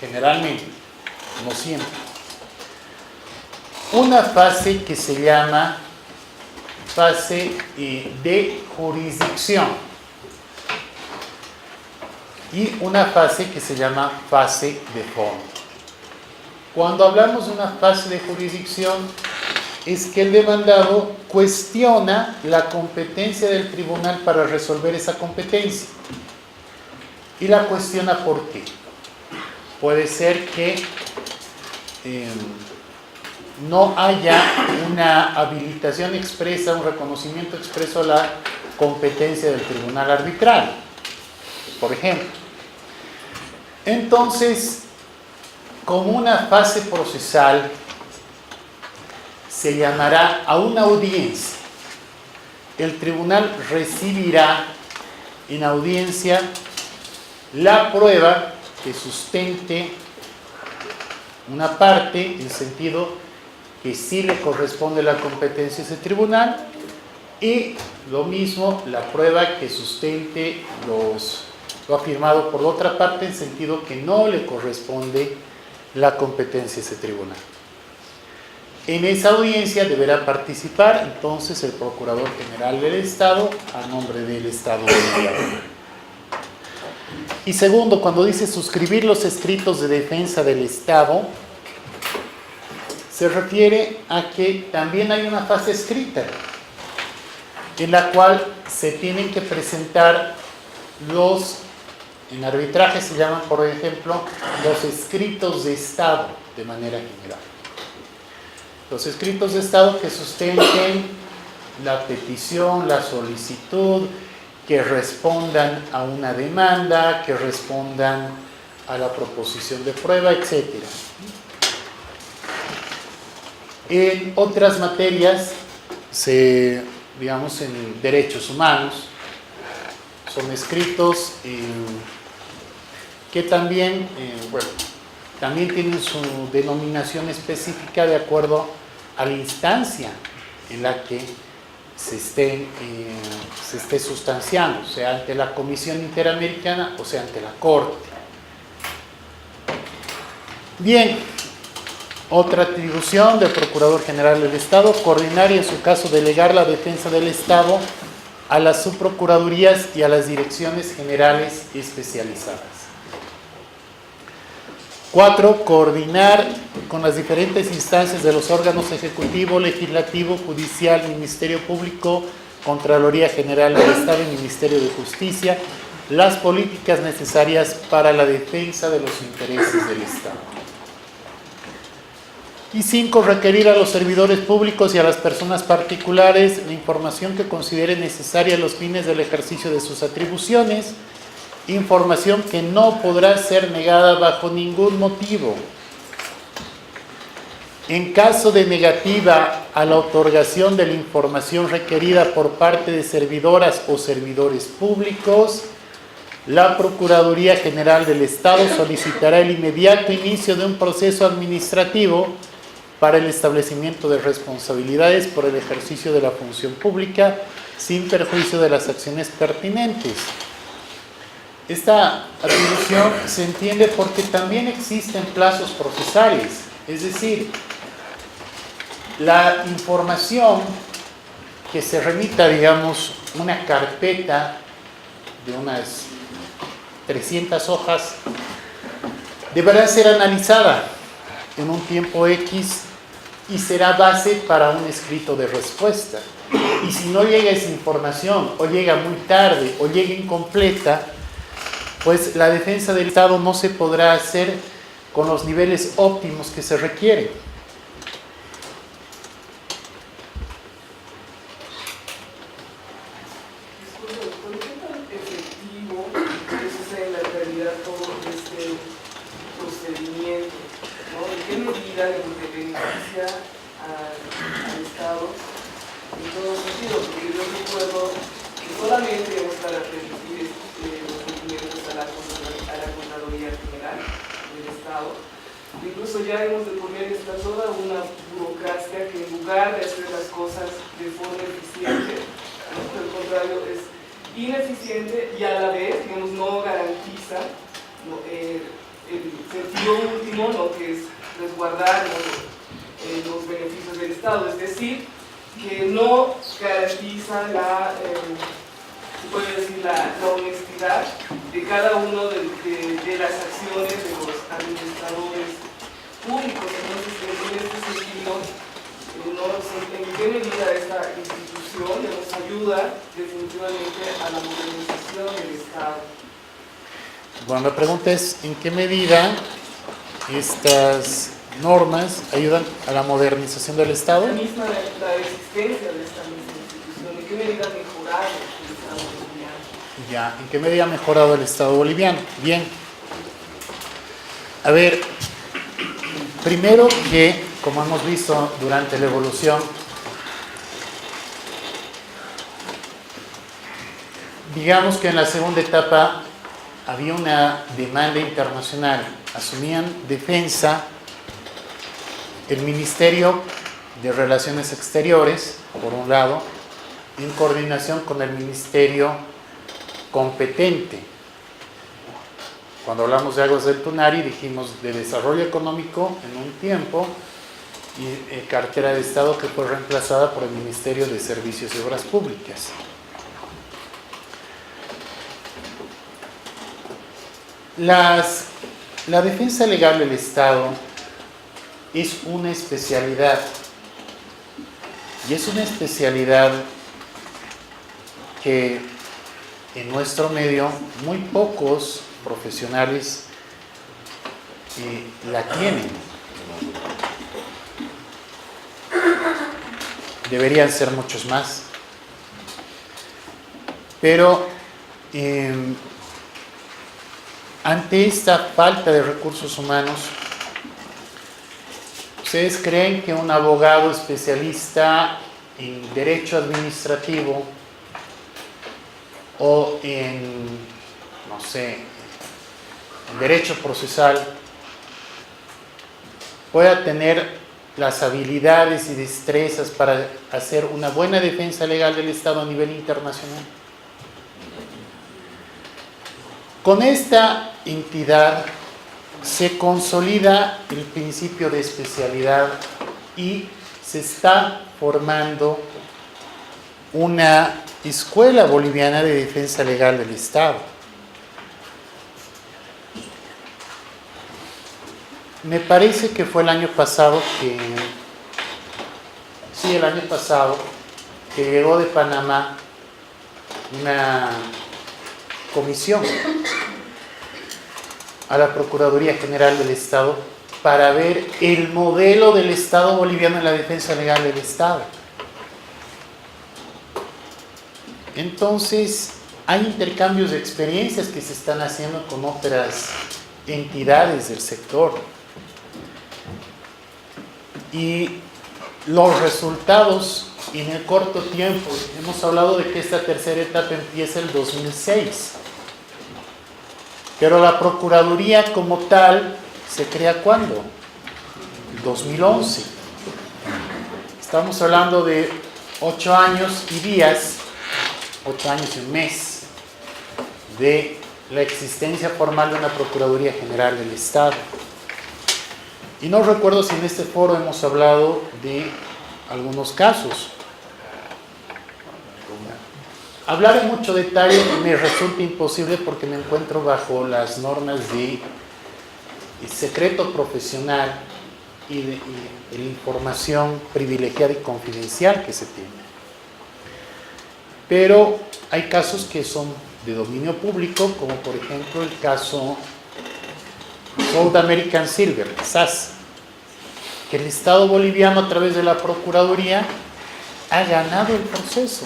A: Generalmente, no siempre. Una fase que se llama fase de jurisdicción y una fase que se llama fase de fondo. Cuando hablamos de una fase de jurisdicción, es que el demandado cuestiona la competencia del tribunal para resolver esa competencia. Y la cuestiona ¿por qué? Puede ser que no haya una habilitación expresa, un reconocimiento expreso a la competencia del tribunal arbitral, por ejemplo. Entonces, como una fase procesal, se llamará a una audiencia. El tribunal recibirá en audiencia la prueba que sustente una parte, en sentido que sí le corresponde la competencia a ese tribunal, y lo mismo la prueba que sustente lo afirmado por otra parte, en sentido que no le corresponde la competencia a ese tribunal. En esa audiencia deberá participar entonces el Procurador General del Estado a nombre del Estado boliviano. Y segundo, cuando dice suscribir los escritos de defensa del Estado, se refiere a que también hay una fase escrita en la cual se tienen que presentar en arbitraje se llaman, por ejemplo, los escritos de Estado de manera general. Los escritos de Estado que sustenten la petición, la solicitud, que respondan a una demanda, que respondan a la proposición de prueba, etc. En otras materias, digamos en derechos humanos, son escritos que también, también tienen su denominación específica de acuerdo a la instancia en la que se esté sustanciando, sea ante la Comisión Interamericana o sea ante la Corte. Bien, otra atribución del Procurador General del Estado, coordinar y en su caso delegar la defensa del Estado a las subprocuradurías y a las direcciones generales especializadas. 4. Coordinar con las diferentes instancias de los órganos ejecutivo, legislativo, judicial, Ministerio Público, Contraloría General del Estado y Ministerio de Justicia las políticas necesarias para la defensa de los intereses del Estado. Y 5. Requerir a los servidores públicos y a las personas particulares la información que consideren necesaria a los fines del ejercicio de sus atribuciones, información que no podrá ser negada bajo ningún motivo. En caso de negativa a la otorgación de la información requerida por parte de servidoras o servidores públicos, la Procuraduría General del Estado solicitará el inmediato inicio de un proceso administrativo para el establecimiento de responsabilidades por el ejercicio de la función pública sin perjuicio de las acciones pertinentes. Esta atribución se entiende porque también existen plazos procesales, es decir, la información que se remita, digamos, una carpeta de unas 300 hojas, deberá ser analizada en un tiempo X y será base para un escrito de respuesta. Y si no llega esa información, o llega muy tarde, o llega incompleta, pues la defensa del Estado no se podrá hacer con los niveles óptimos que se requieren.
C: ¿Por qué tan efectivo es en la realidad todo este procedimiento? ¿No? ¿En qué medida le beneficia al Estado en todo sentido? Porque yo recuerdo que solamente vamos para permitir los cumplimientos a la Contraloría General del Estado. Incluso ya hemos de poner esta toda una burocracia que en lugar de hacer las cosas de forma eficiente, ¿no? Por el contrario, es ineficiente y a la vez, digamos, no garantiza, ¿no? El sentido último, ¿no? Que es resguardar, ¿no? Los beneficios del Estado, es decir, que no garantiza la, se puede decir, la honestidad de cada uno de las acciones de los administradores públicos. Entonces, en este sentido, ¿en qué medida esta institución nos ayuda definitivamente a la modernización del Estado?
A: Bueno, la pregunta es, ¿en qué medida estas normas ayudan a la modernización del Estado?
C: La misma la existencia de esta misma institución, ¿en qué medida ha mejorado el Estado boliviano?
A: Ya, ¿en qué medida ha mejorado el Estado boliviano? Bien. A ver, primero que, como hemos visto durante la evolución, digamos que en la segunda etapa había una demanda internacional. Asumían defensa el Ministerio de Relaciones Exteriores, por un lado, en coordinación con el Ministerio competente. Cuando hablamos de Aguas del Tunari, dijimos de Desarrollo Económico en un tiempo y Cartera de Estado, que fue reemplazada por el Ministerio de Servicios y Obras Públicas. La defensa legal del Estado es una especialidad, y es una especialidad que en nuestro medio muy pocos profesionales la tienen. Deberían ser muchos más. Pero ante esta falta de recursos humanos, ¿ustedes creen que un abogado especialista en derecho administrativo o en, no sé, en derecho procesal pueda tener las habilidades y destrezas para hacer una buena defensa legal del Estado a nivel internacional? Con esta entidad se consolida el principio de especialidad y se está formando una Escuela Boliviana de Defensa Legal del Estado. Me parece que fue el año pasado que llegó de Panamá una comisión a la Procuraduría General del Estado para ver el modelo del Estado boliviano en la defensa legal del Estado. Entonces, hay intercambios de experiencias que se están haciendo con otras entidades del sector. Y los resultados en el corto tiempo, hemos hablado de que esta tercera etapa empieza el 2006. Pero la Procuraduría como tal se crea ¿cuándo? El 2011. Estamos hablando de 8 años y días, 8 años y un mes de la existencia formal de una Procuraduría General del Estado. Y no recuerdo si en este foro hemos hablado de algunos casos. Hablar en mucho detalle me resulta imposible porque me encuentro bajo las normas de secreto profesional y de la información privilegiada y confidencial que se tiene. Pero hay casos que son de dominio público, como por ejemplo el caso South American Silver, SAS, que el Estado boliviano a través de la Procuraduría ha ganado el proceso.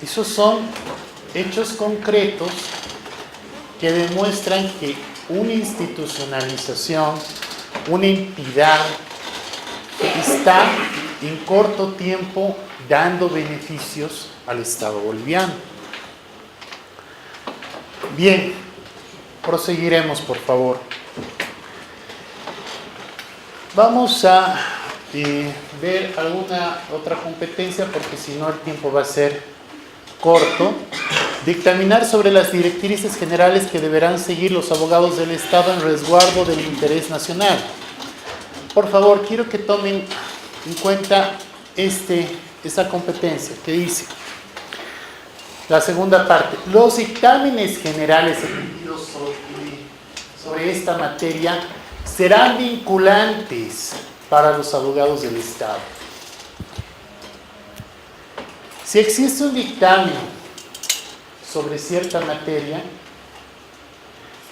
A: Esos son hechos concretos que demuestran que una institucionalización, una entidad está en corto tiempo dando beneficios al Estado boliviano. Bien, proseguiremos, por favor. Vamos a ver alguna otra competencia porque si no el tiempo va a ser corto. Dictaminar sobre las directrices generales que deberán seguir los abogados del Estado en resguardo del interés nacional. Por favor, quiero que tomen en cuenta esta competencia que dice, la segunda parte, los dictámenes generales emitidos sobre esta materia serán vinculantes para los abogados del Estado. Si existe un dictamen sobre cierta materia,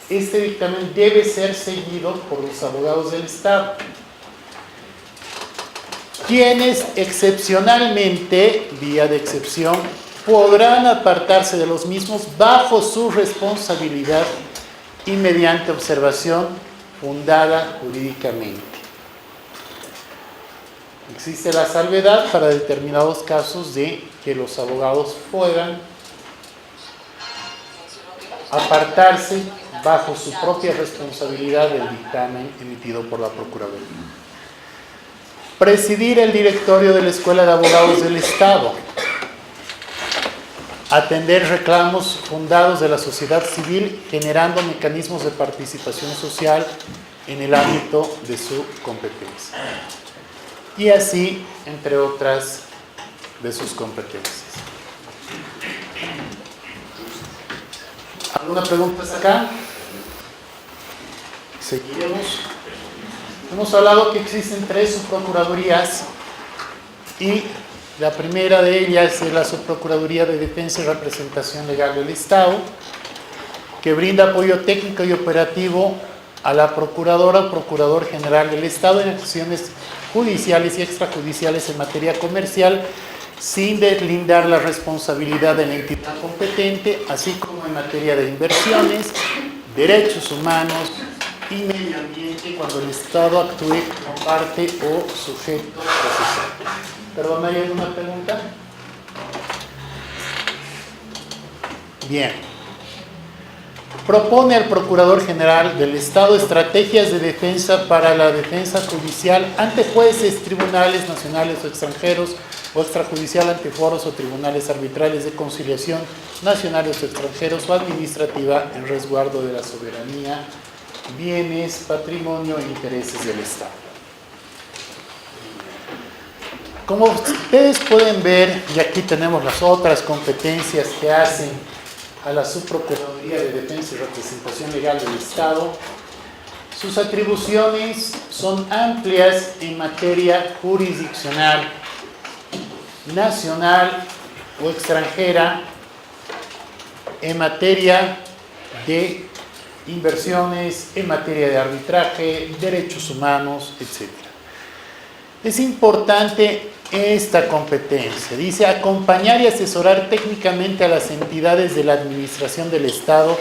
A: este dictamen debe ser seguido por los abogados del Estado, quienes excepcionalmente, vía de excepción, podrán apartarse de los mismos bajo su responsabilidad y mediante observación fundada jurídicamente. Existe la salvedad para determinados casos de que los abogados puedan apartarse bajo su propia responsabilidad del dictamen emitido por la Procuraduría. Presidir el directorio de la Escuela de Abogados del Estado. Atender reclamos fundados de la sociedad civil generando mecanismos de participación social en el ámbito de su competencia. Y así, entre otras de sus competencias. ¿Alguna pregunta hasta acá? Seguiremos. Hemos hablado que existen 3 subprocuradurías y la primera de ellas es la Subprocuraduría de Defensa y Representación Legal del Estado, que brinda apoyo técnico y operativo a la Procuradora o Procurador General del Estado en acciones judiciales y extrajudiciales en materia comercial, sin deslindar la responsabilidad de la entidad competente, así como en materia de inversiones, derechos humanos y medio ambiente cuando el Estado actúe como parte o sujeto procesal. ¿Perdón, ¿hay alguna pregunta? Bien. Propone al Procurador General del Estado estrategias de defensa para la defensa judicial ante jueces, tribunales nacionales o extranjeros o extrajudicial ante foros o tribunales arbitrales de conciliación nacionales o extranjeros o administrativa en resguardo de la soberanía, bienes, patrimonio e intereses del Estado. Como ustedes pueden ver, y aquí tenemos las otras competencias que hacen a la Subprocuraduría de Defensa y Representación Legal del Estado, sus atribuciones son amplias en materia jurisdiccional, nacional o extranjera, en materia de inversiones, en materia de arbitraje, derechos humanos, etc. Es importante esta competencia. Dice, acompañar y asesorar técnicamente a las entidades de la administración del Estado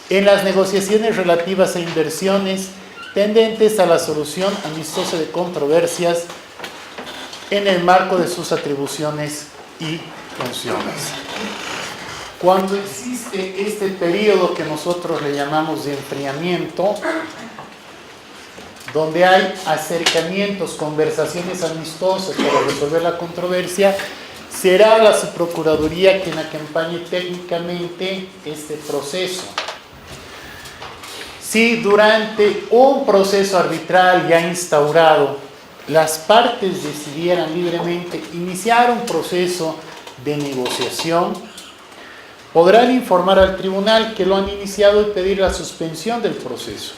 A: en las negociaciones relativas a inversiones tendentes a la solución amistosa de controversias en el marco de sus atribuciones y funciones. Cuando existe este periodo que nosotros le llamamos de enfriamiento, donde hay acercamientos, conversaciones amistosas para resolver la controversia, será la Subprocuraduría quien acompañe técnicamente este proceso. Si durante un proceso arbitral ya instaurado las partes decidieran libremente iniciar un proceso de negociación, podrán informar al tribunal que lo han iniciado y pedir la suspensión del proceso.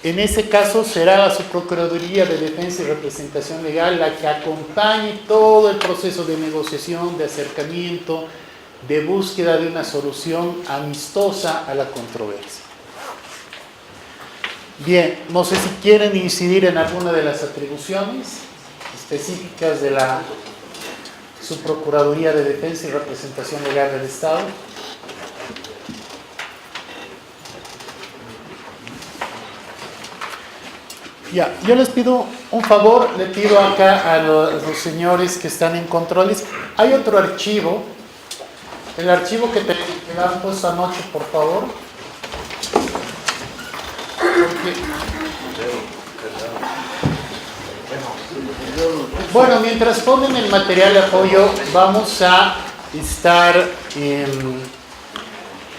A: En ese caso será la Subprocuraduría de Defensa y Representación Legal la que acompañe todo el proceso de negociación, de acercamiento, de búsqueda de una solución amistosa a la controversia. Bien, no sé si quieren incidir en alguna de las atribuciones específicas de la Subprocuraduría de Defensa y Representación Legal del Estado. Ya, yo les pido un favor, le pido acá a los señores que están en controles. Hay otro archivo, el archivo que te han puesto anoche, por favor. Bueno, mientras ponen el material de apoyo, vamos a estar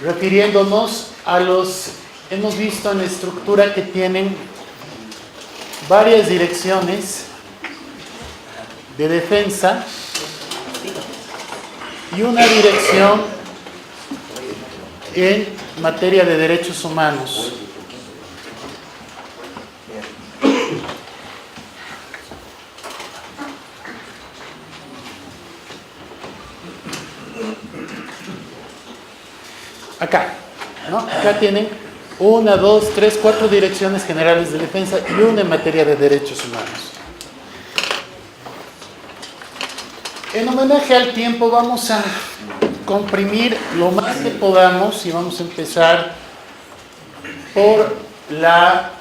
A: refiriéndonos a los, hemos visto en la estructura que tienen varias direcciones de defensa y una dirección en materia de derechos humanos. Acá, ¿no? Acá tienen 1, 2, 3, 4 direcciones generales de defensa y una en materia de derechos humanos. En homenaje al tiempo vamos a comprimir lo más que podamos y vamos a empezar por la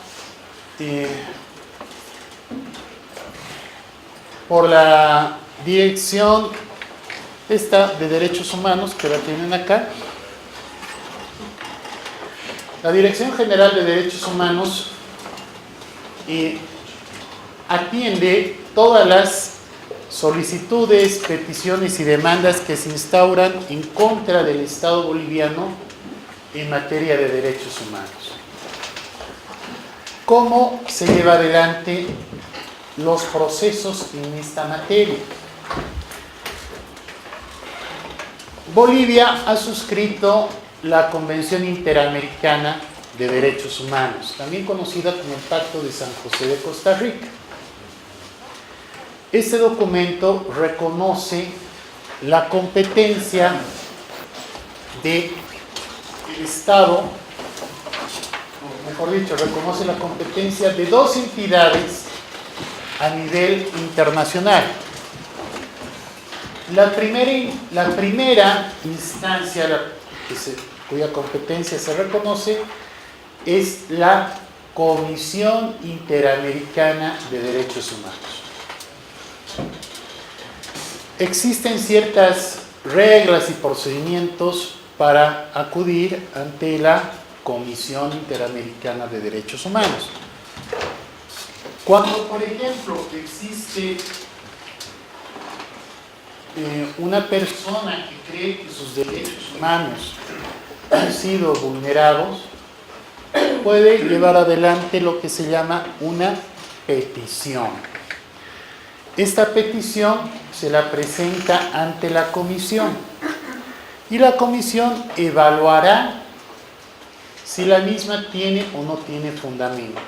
A: dirección esta de derechos humanos que la tienen acá. La Dirección General de Derechos Humanos atiende todas las solicitudes, peticiones y demandas que se instauran en contra del Estado boliviano en materia de derechos humanos. ¿Cómo se lleva adelante los procesos en esta materia? Bolivia ha suscrito la Convención Interamericana de Derechos Humanos, también conocida como el Pacto de San José de Costa Rica. Este documento reconoce la competencia del Estado, o mejor dicho, reconoce la competencia de dos entidades a nivel internacional. La primera instancia cuya competencia se reconoce es la Comisión Interamericana de Derechos Humanos. Existen ciertas reglas y procedimientos para acudir ante la Comisión Interamericana de Derechos Humanos. Cuando, por ejemplo, existe una persona que cree que sus derechos humanos han sido vulnerados, puede llevar adelante lo que se llama una petición. Esta petición se la presenta ante la comisión y la comisión evaluará si la misma tiene o no tiene fundamento.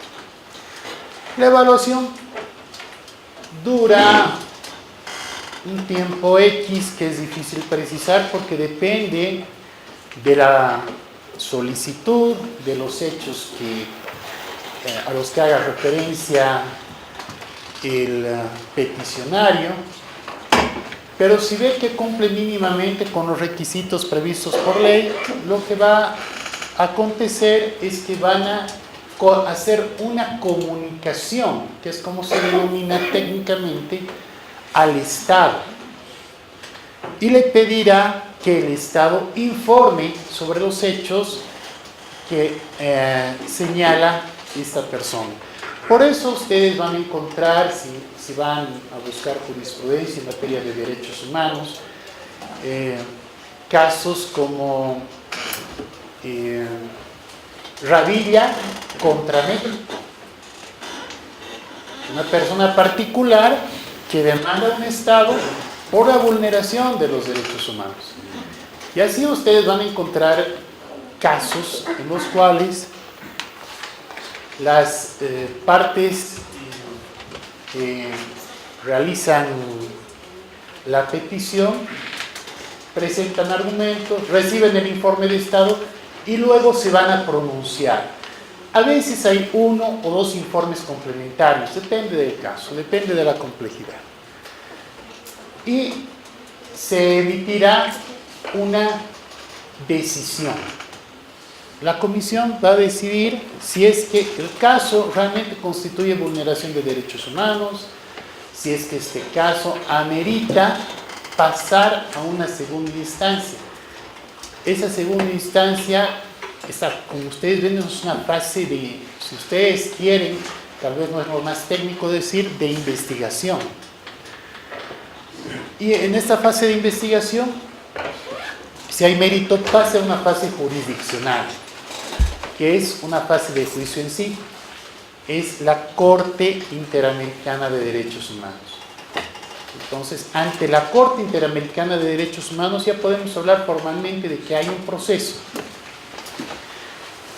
A: La evaluación dura un tiempo X que es difícil precisar porque depende de la solicitud, de los hechos a los que haga referencia el peticionario, pero si ve que cumple mínimamente con los requisitos previstos por ley, lo que va a acontecer es que van a hacer una comunicación, que es como se denomina técnicamente, al Estado, y le pedirá que el Estado informe sobre los hechos que señala esta persona. Por eso ustedes van a encontrar, si van a buscar jurisprudencia en materia de derechos humanos, casos como Ravilla contra México. Una persona particular que demanda a un Estado por la vulneración de los derechos humanos. Y así ustedes van a encontrar casos en los cuales las partes que realizan la petición presentan argumentos, reciben el informe de Estado y luego se van a pronunciar. A veces hay uno o dos informes complementarios, depende del caso, depende de la complejidad. Y se emitirá una decisión. La comisión va a decidir si es que el caso realmente constituye vulneración de derechos humanos, si es que este caso amerita pasar a una segunda instancia. Esa segunda instancia, como ustedes ven, es una fase de, si ustedes quieren, tal vez no es lo más técnico decir, de investigación. Y en esta fase de investigación, si hay mérito, pasa a una fase jurisdiccional, que es una fase de juicio en sí, es la Corte Interamericana de Derechos Humanos. Entonces, ante la Corte Interamericana de Derechos Humanos ya podemos hablar formalmente de que hay un proceso.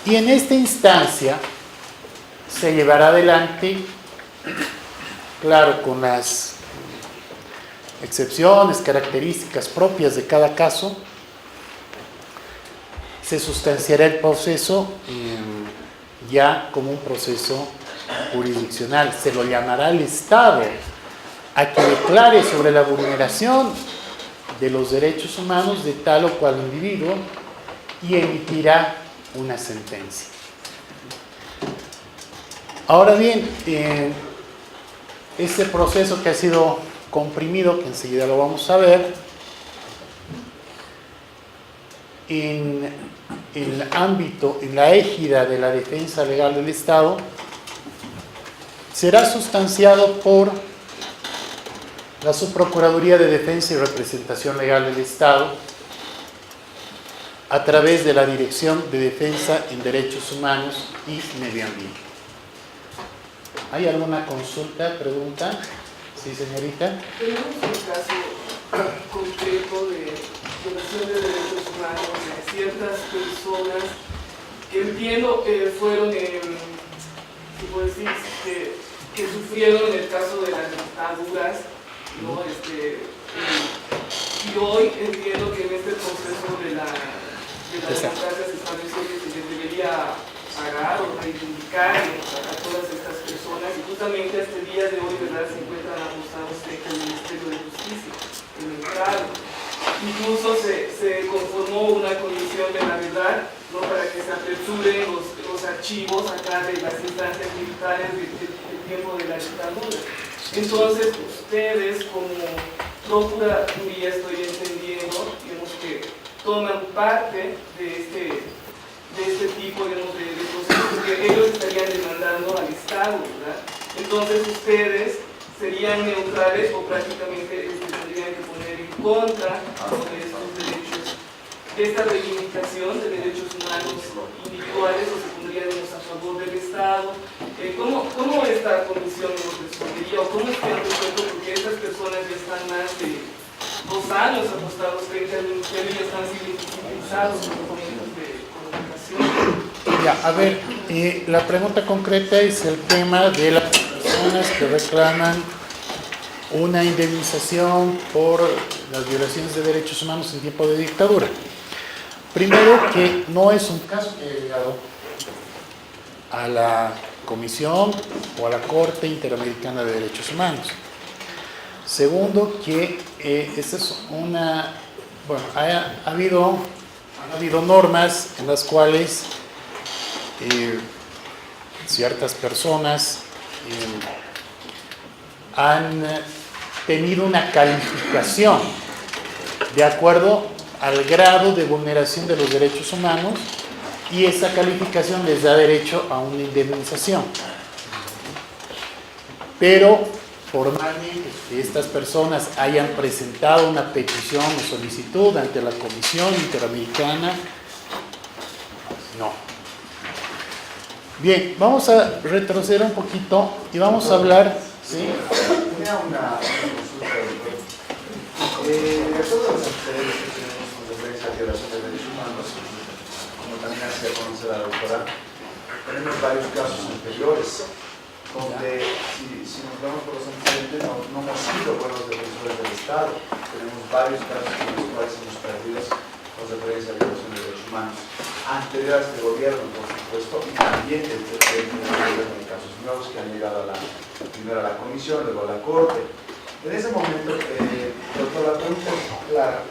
A: Y en esta instancia se llevará adelante, claro, con las excepciones, características propias de cada caso, se sustanciará el proceso ya como un proceso jurisdiccional. Se lo llamará al Estado a que declare sobre la vulneración de los derechos humanos de tal o cual individuo y emitirá una sentencia. Ahora bien, este proceso que ha sido comprimido, que enseguida lo vamos a ver, en el ámbito, en la égida de la defensa legal del Estado, será sustanciado por la Subprocuraduría de Defensa y Representación Legal del Estado a través de la Dirección de Defensa en Derechos Humanos y Medio Ambiente. ¿Hay alguna consulta, pregunta? Sí, señorita.
C: Tenemos un caso concreto de violación de derechos humanos de ciertas personas que entiendo fueron, ¿qué puedo decir? Que sufrieron en el caso de las dictaduras, ¿no? Y hoy entiendo que en este proceso de la democracia se estableció que se les debería pagar o reivindicar a todas estas personas, y justamente hasta el día de hoy, ¿verdad?, se encuentran acusados con el Ministerio de Justicia, en el Estado. Incluso se conformó una comisión de la verdad, ¿no?, para que se aperturen los archivos acá de las instancias militares del tiempo de la dictadura. Entonces, ustedes como Procuraduría, estoy entendiendo, digamos, que toman parte de este tipo, digamos, de procesos que ellos estarían demandando al Estado, ¿verdad? Entonces, ustedes serían neutrales o prácticamente tendrían que poner en contra de estos derechos, de esta reivindicación de derechos humanos individuales, o se pondríamos a favor del Estado. ¿Cómo esta comisión nos respondería, o cómo es que han resuelto? Porque estas personas ya están más de 2 años apostados frente al ministerio y están civilizados por los medios de comunicación.
A: Ya, a ver, la pregunta concreta es el tema de las personas que reclaman una indemnización por las violaciones de derechos humanos en tiempo de dictadura. Primero, que no es un caso que haya llegado a la Comisión o a la Corte Interamericana de Derechos Humanos. Segundo, que esta es una... Bueno, han habido normas en las cuales ciertas personas han tenido una calificación de acuerdo al grado de vulneración de los derechos humanos, y esa calificación les da derecho a una indemnización. Pero formalmente que estas personas hayan presentado una petición o solicitud ante la Comisión Interamericana, no. Bien, vamos a retroceder un poquito y vamos a hablar... ¿sí?
G: Tenía una consulta, doctor. De todos los antecedentes que tenemos con referencia a violación de derechos humanos, como también hacía conocer a la doctora, tenemos varios casos anteriores, donde si nos vamos por los antecedentes no hemos sido buenos defensores del Estado. Tenemos varios casos en los cuales hemos perdido con referencia a violación de derechos humanos. Anterior a este gobierno, por supuesto, y también del gobierno de casos nuevos que han llegado primero a la Comisión, luego a la Corte. En ese momento, doctor, la pregunta es clara.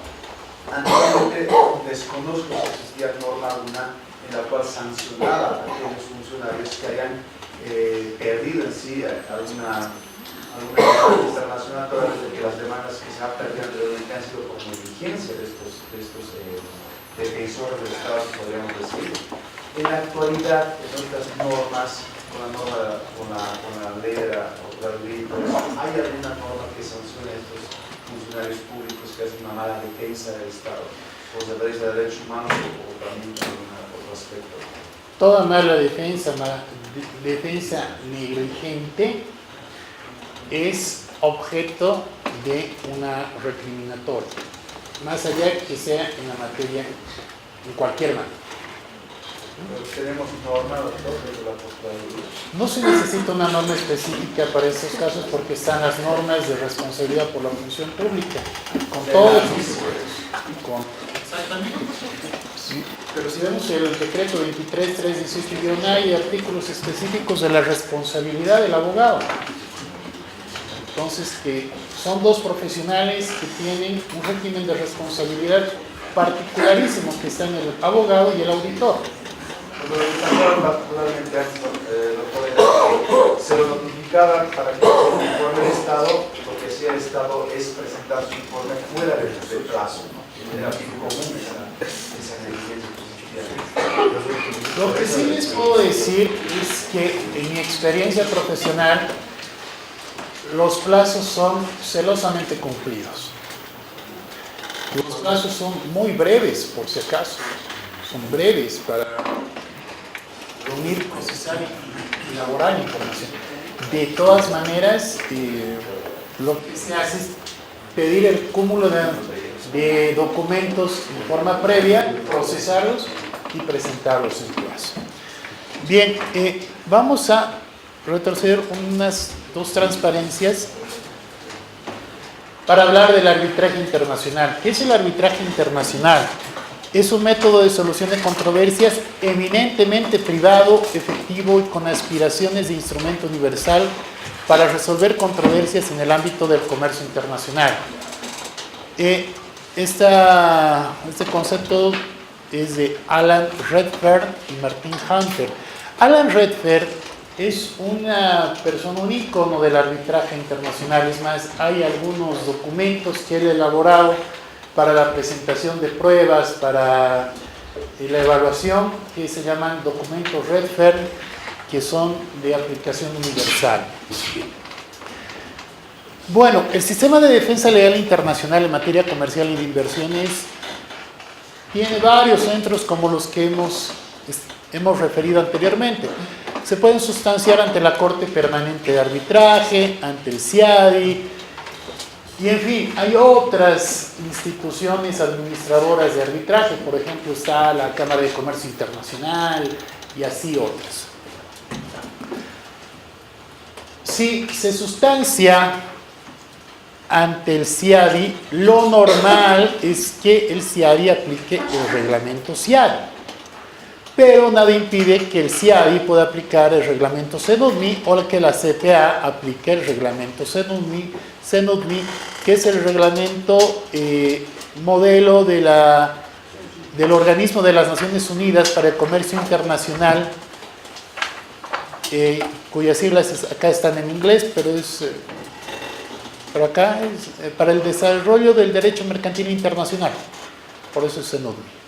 G: Anteriormente desconozco si existía norma alguna en la cual sancionaba a aquellos funcionarios que hayan perdido en sí alguna demanda internacional, todas las que las demandas que se han perdido anteriormente han sido por negligencia de estos defensores del Estado, podríamos decir. En la actualidad, en otras normas, con la ley de la ¿hay alguna norma que sancione a estos funcionarios públicos que hacen una mala defensa del Estado, o de derechos humanos, o también algún otro aspecto?
A: Toda mala defensa negligente es objeto de una recriminatoria, más allá que sea en la materia, en cualquier materia.
G: ¿Tenemos norma, doctor, desde la Procuraduría?
A: No se necesita una norma específica para estos casos porque están las normas de responsabilidad por la función pública, con todos sí. Pero si vemos el decreto 23.318, hay artículos específicos de la responsabilidad del abogado. Entonces, que son dos profesionales que tienen un régimen de responsabilidad particularísimo, que están el abogado y el auditor.
G: Particularmente doctor, se lo notificaban para que se informe el Estado, porque si el Estado es presentar su informe fuera del plazo, ¿no? Era común esa negligencia.
A: Lo que sí les puedo decir es que en mi experiencia profesional los plazos son celosamente cumplidos. Los plazos son muy breves, por si acaso. Son breves para reunir, procesar y elaborar información. De todas maneras, lo que se hace es pedir el cúmulo de documentos en forma previa, procesarlos y presentarlos en plazo. Bien, vamos a retroceder unas 2 transparencias para hablar del arbitraje internacional. ¿Qué es el arbitraje internacional? Es un método de solución de controversias eminentemente privado, efectivo y con aspiraciones de instrumento universal para resolver controversias en el ámbito del comercio internacional. Este concepto es de Alan Redfern y Martin Hunter. Alan Redfern es una persona, un ícono del arbitraje internacional. Es más, hay algunos documentos que él ha elaborado para la presentación de pruebas, para la evaluación, que se llaman documentos Redfern, que son de aplicación universal. Bueno, el sistema de defensa legal internacional en materia comercial y de inversiones tiene varios centros como los que hemos referido anteriormente. Se pueden sustanciar ante la Corte Permanente de Arbitraje, ante el CIADI, y en fin, hay otras instituciones administradoras de arbitraje, por ejemplo está la Cámara de Comercio Internacional y así otras. Si se sustancia ante el CIADI, lo normal es que el CIADI aplique el reglamento CIADI. Pero nada impide que el CIADI pueda aplicar el reglamento CENUDMI o que la CPA aplique el reglamento CENUDMI, que es el reglamento modelo del Organismo de las Naciones Unidas para el Comercio Internacional, cuyas siglas acá están en inglés, pero acá es para el desarrollo del derecho mercantil internacional, por eso es CENUDMI.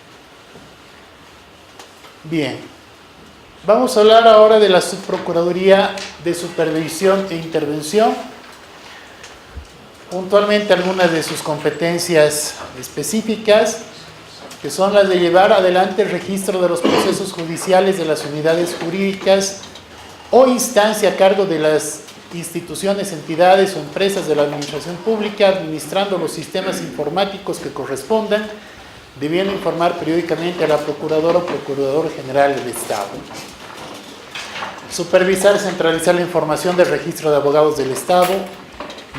A: Bien, vamos a hablar ahora de la Subprocuraduría de Supervisión e Intervención. Puntualmente algunas de sus competencias específicas, que son las de llevar adelante el registro de los procesos judiciales de las unidades jurídicas o instancia a cargo de las instituciones, entidades o empresas de la administración pública, administrando los sistemas informáticos que correspondan, debiendo informar periódicamente a la Procuradora o Procurador General del Estado. Supervisar, centralizar la información del registro de abogados del Estado,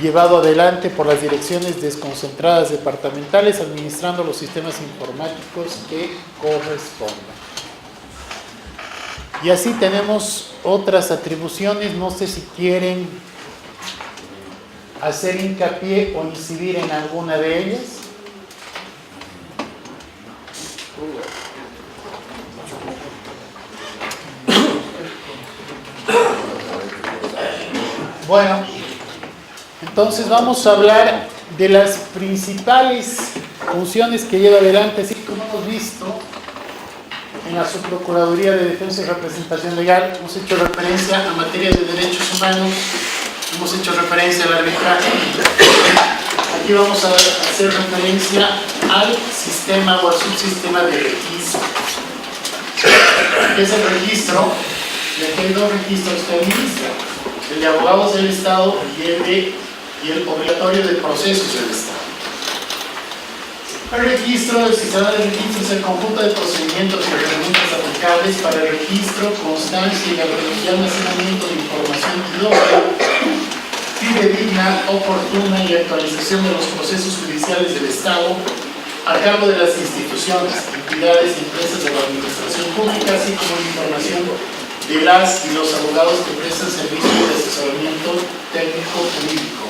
A: llevado adelante por las direcciones desconcentradas departamentales, administrando los sistemas informáticos que correspondan. Y así tenemos otras atribuciones, no sé si quieren hacer hincapié o incidir en alguna de ellas. Bueno, entonces vamos a hablar de las principales funciones que lleva adelante, así como hemos visto en la Subprocuraduría de Defensa y Representación Legal. Hemos hecho referencia a materias de derechos humanos, hemos hecho referencia al arbitraje. Aquí vamos a hacer referencia al sistema o al subsistema de registro. ¿Qué es el registro? Y aquí hay dos registros que administra: el de abogados del Estado y el obligatorio de procesos del Estado. El registro, el sistema de registro es el conjunto de procedimientos y herramientas aplicables para el registro, constancia y almacenamiento de información idónea, fidedigna, oportuna y actualización de los procesos judiciales del Estado a cargo de las instituciones, entidades y empresas de la administración pública, así como la información de las y los abogados que prestan servicios de asesoramiento técnico jurídico.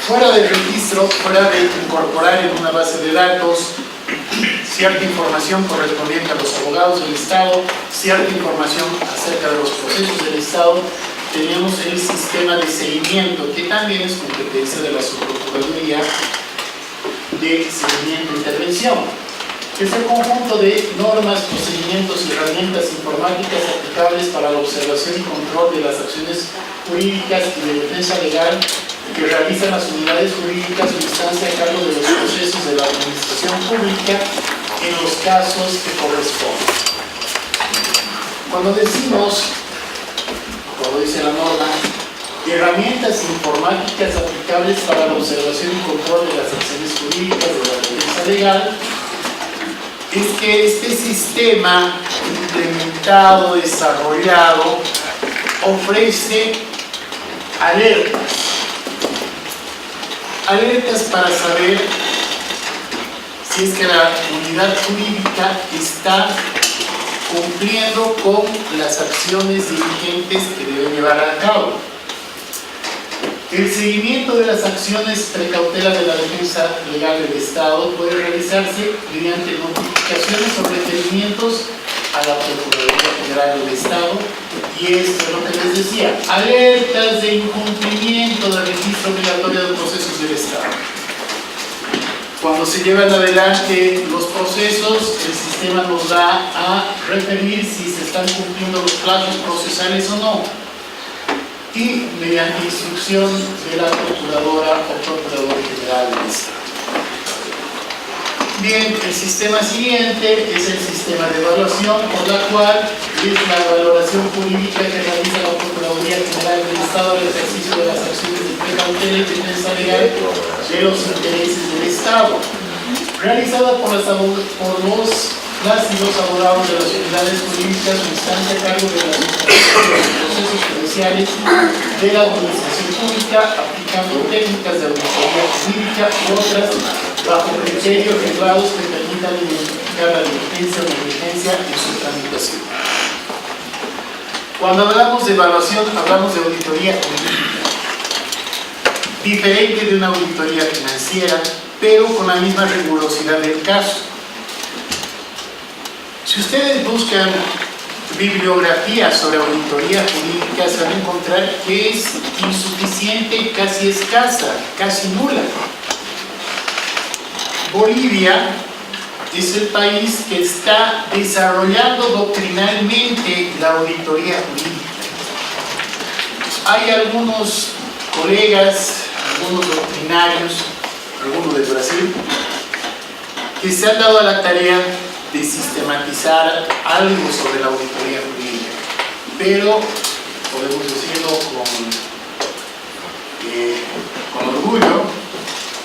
A: Fuera del registro, fuera de incorporar en una base de datos cierta información correspondiente a los abogados del Estado, cierta información acerca de los procesos del Estado, tenemos el sistema de seguimiento, que también es competencia de la Subprocuraduría de Seguimiento e Intervención. Es el conjunto de normas, procedimientos y herramientas informáticas aplicables para la observación y control de las acciones jurídicas y de defensa legal que realizan las unidades jurídicas o instancia a cargo de los procesos de la administración pública en los casos que corresponden. Cuando decimos, como dice la norma, herramientas informáticas aplicables para la observación y control de las acciones jurídicas de la defensa legal, es que este sistema implementado, desarrollado, ofrece alertas para saber si es que la unidad jurídica está cumpliendo con las acciones diligentes que debe llevar a cabo. El seguimiento de las acciones precautela de la defensa legal del Estado puede realizarse mediante notificaciones o requerimientos a la Procuraduría General del Estado, y esto es lo que les decía: alertas de incumplimiento del registro obligatorio de procesos del Estado. Cuando se llevan adelante los procesos, el sistema nos da a referir si se están cumpliendo los plazos procesales o no. y mediante instrucción de la Procuradora o Procurador General del Estado. Bien, el sistema siguiente es el sistema de evaluación, por la cual es la valoración jurídica que realiza la Procuraduría General del Estado al ejercicio de las acciones de cautela y defensa legal de los intereses del Estado, realizada por las y los abogados de las unidades jurídicas o instancia a cargo de los procesos judiciales de la administración pública, aplicando técnicas de auditoría jurídica y otras bajo criterios reglados que permitan identificar la diligencia o negligencia en su tramitación. Cuando hablamos de evaluación, hablamos de auditoría jurídica, diferente de una auditoría financiera, pero con la misma rigurosidad del caso. Si ustedes buscan bibliografía sobre auditoría jurídica, se van a encontrar que es insuficiente, casi escasa, casi nula. Bolivia es el país que está desarrollando doctrinalmente la auditoría jurídica. Hay algunos colegas, algunos doctrinarios, algunos de Brasil, que se han dado a la tarea de sistematizar algo sobre la auditoría jurídica, pero podemos decirlo con orgullo,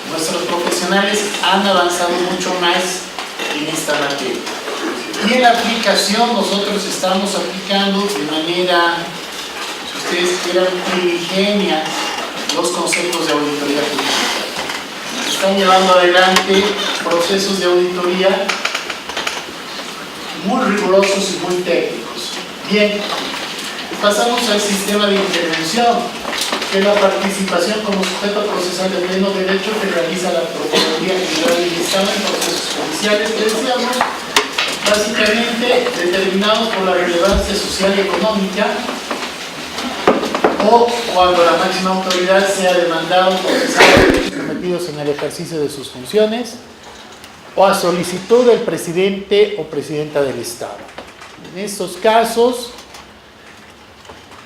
A: nuestros profesionales han avanzado mucho más en esta materia. Y en la aplicación nosotros estamos aplicando de manera, si ustedes quieran, primigenia los conceptos de auditoría jurídica. Están llevando adelante procesos de auditoría muy rigurosos y muy técnicos. Bien, pasamos al sistema de intervención, que es la participación como sujeto procesal de pleno derecho que realiza la Procuraduría General del Estado en procesos judiciales que decíamos, básicamente determinados por la relevancia social y económica, o cuando la máxima autoridad sea demandada o procesada de hechos cometidos en el ejercicio de sus funciones, o a solicitud del presidente o presidenta del Estado. En estos casos,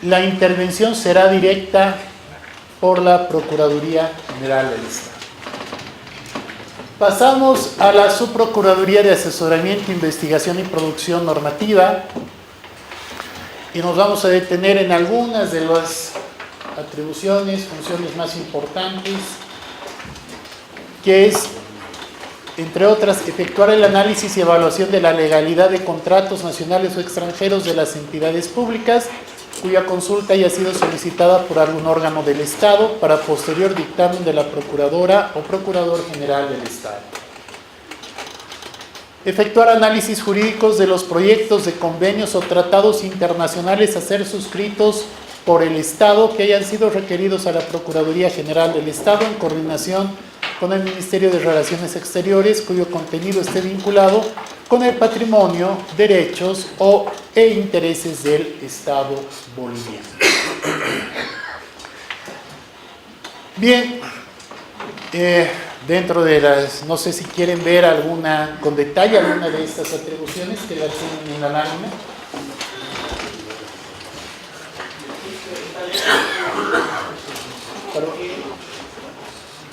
A: la intervención será directa por la Procuraduría General del Estado. Pasamos a la Subprocuraduría de Asesoramiento, Investigación y Producción Normativa y nos vamos a detener en algunas de las atribuciones, funciones más importantes, que es, entre otras, efectuar el análisis y evaluación de la legalidad de contratos nacionales o extranjeros de las entidades públicas cuya consulta haya sido solicitada por algún órgano del Estado para posterior dictamen de la Procuradora o Procurador General del Estado. Efectuar análisis jurídicos de los proyectos de convenios o tratados internacionales a ser suscritos por el Estado que hayan sido requeridos a la Procuraduría General del Estado en coordinación con el Ministerio de Relaciones Exteriores, cuyo contenido esté vinculado con el patrimonio, derechos e intereses del Estado boliviano. Bien, dentro de las, no sé si quieren ver alguna, con detalle, alguna de estas atribuciones que la tienen en la lámina.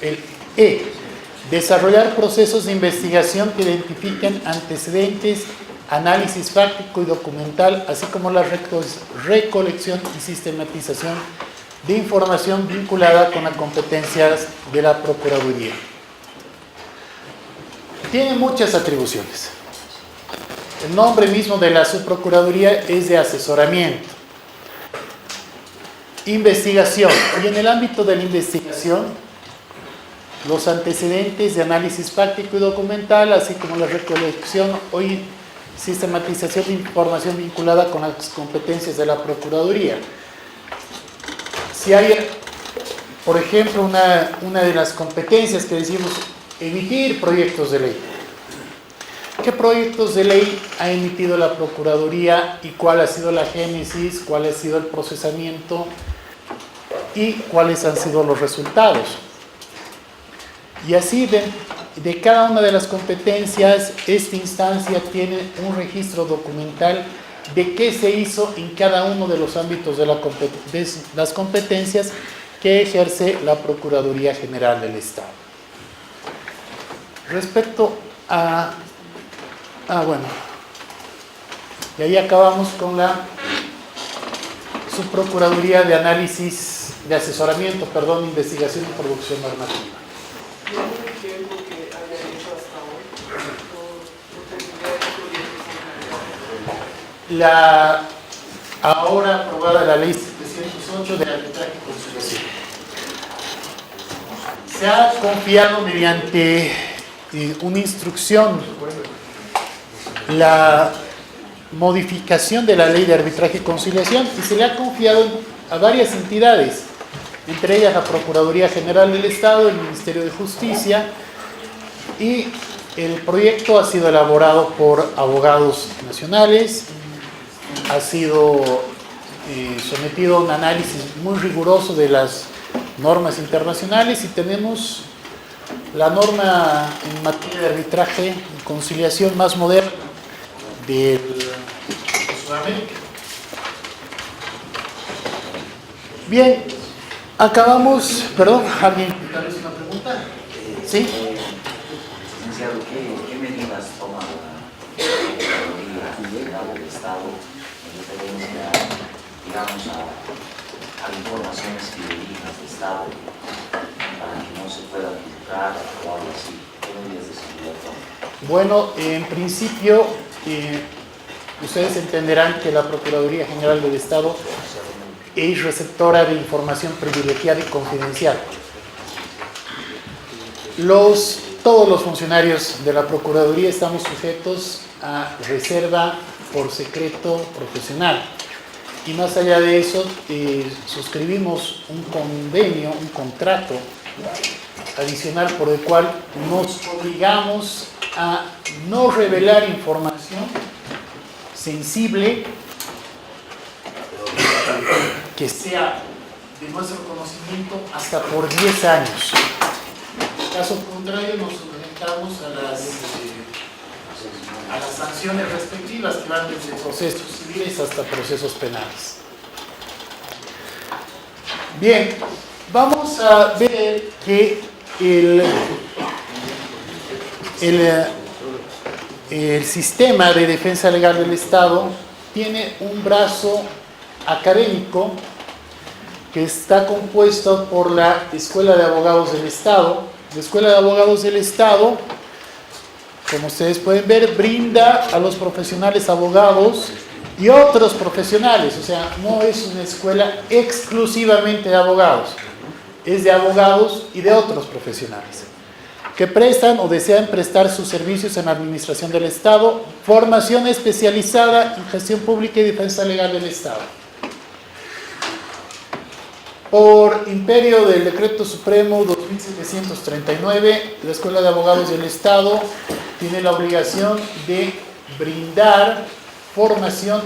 A: El E. Desarrollar procesos de investigación que identifiquen antecedentes, análisis fáctico y documental, así como la recolección y sistematización de información vinculada con las competencias de la Procuraduría. Tiene muchas atribuciones. El nombre mismo de la Subprocuraduría es de asesoramiento. Investigación. Y en el ámbito de la investigación, los antecedentes de análisis fáctico y documental, así como la recolección o sistematización de información vinculada con las competencias de la Procuraduría. Si hay, por ejemplo, una de las competencias que decimos, emitir proyectos de ley. ¿Qué proyectos de ley ha emitido la Procuraduría y cuál ha sido la génesis, cuál ha sido el procesamiento y cuáles han sido los resultados? Y así de cada una de las competencias, esta instancia tiene un registro documental de qué se hizo en cada uno de los ámbitos de las competencias que ejerce la Procuraduría General del Estado. Respecto a... bueno, y ahí acabamos con la Subprocuraduría de Análisis, de Asesoramiento, perdón, Investigación y Producción Normativa.
C: ¿Y algún ejemplo que haya hecho hasta hoy?
A: La ahora aprobada la Ley 708 de Arbitraje y Conciliación. Se ha confiado mediante una instrucción la modificación de la Ley de Arbitraje y Conciliación y se le ha confiado a varias entidades, entre ellas la Procuraduría General del Estado, el Ministerio de Justicia, y el proyecto ha sido elaborado por abogados nacionales, ha sido sometido a un análisis muy riguroso de las normas internacionales y tenemos la norma en materia de arbitraje y conciliación más moderna de Sudamérica. Bien, acabamos, perdón, ¿alguien tal vez una pregunta? ¿Sí?
H: Licenciado, ¿qué medidas toma la Procuraduría General del Estado en referencia, digamos, a informaciones fidedignas de Estado para que no se pueda filtrar o algo así? ¿Qué medidas de seguridad toma?
A: Bueno, en principio, ustedes entenderán que la Procuraduría General del Estado es receptora de información privilegiada y confidencial. Todos los funcionarios de la Procuraduría estamos sujetos a reserva por secreto profesional. Y más allá de eso, suscribimos un convenio, un contrato adicional por el cual nos obligamos a no revelar información sensible que sea de nuestro conocimiento hasta por 10 años. En caso contrario, nos sujetamos a las sanciones respectivas que van desde procesos civiles hasta procesos penales. Bien, vamos a ver que el sistema de defensa legal del Estado tiene un brazo académico que está compuesto por la Escuela de Abogados del Estado. La Escuela de Abogados del Estado, como ustedes pueden ver, brinda a los profesionales abogados y otros profesionales, o sea, no es una escuela exclusivamente de abogados, es de abogados y de otros profesionales que prestan o desean prestar sus servicios en la administración del Estado, formación especializada en gestión pública y defensa legal del Estado. Por imperio del Decreto Supremo 2739, la Escuela de Abogados del Estado tiene la obligación de brindar formación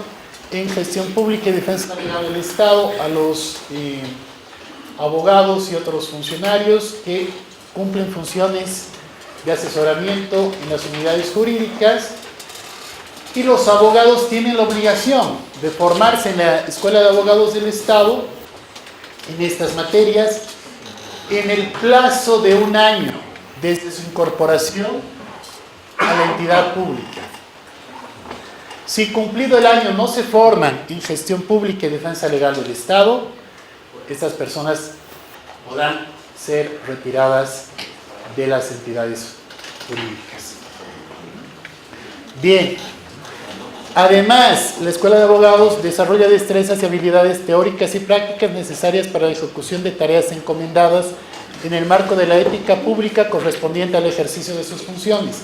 A: en gestión pública y defensa legal del Estado a los abogados y otros funcionarios que cumplen funciones de asesoramiento en las unidades jurídicas, y los abogados tienen la obligación de formarse en la Escuela de Abogados del Estado en estas materias en el plazo de 1 año desde su incorporación a la entidad pública. Si cumplido el año no se forman en gestión pública y defensa legal del Estado, estas personas podrán ser retiradas de las entidades jurídicas. Bien, además, la Escuela de Abogados desarrolla destrezas y habilidades teóricas y prácticas necesarias para la ejecución de tareas encomendadas en el marco de la ética pública correspondiente al ejercicio de sus funciones.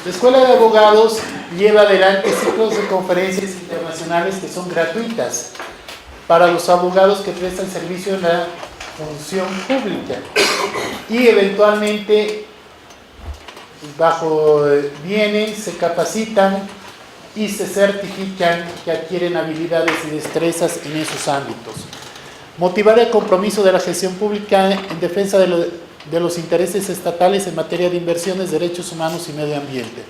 A: La Escuela de Abogados lleva adelante ciclos de conferencias internacionales que son gratuitas para los abogados que prestan servicio en la función pública y eventualmente vienen, se capacitan y se certifican que adquieren habilidades y destrezas en esos ámbitos. Motivar el compromiso de la gestión pública en defensa de los intereses estatales en materia de inversiones, derechos humanos y medio ambiente.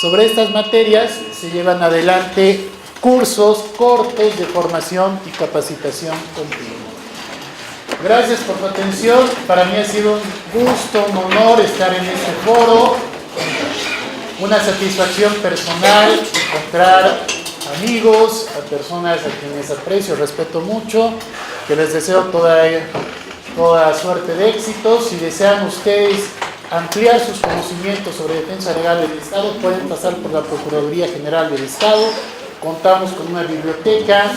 A: Sobre estas materias se llevan adelante cursos cortos de formación y capacitación continua. Gracias por su atención. Para mí ha sido un gusto, un honor estar en este foro. Una satisfacción personal encontrar amigos, a personas a quienes aprecio, respeto mucho, que les deseo toda suerte de éxitos. Si desean ustedes ampliar sus conocimientos sobre defensa legal del Estado, pueden pasar por la Procuraduría General del Estado. Contamos con una biblioteca,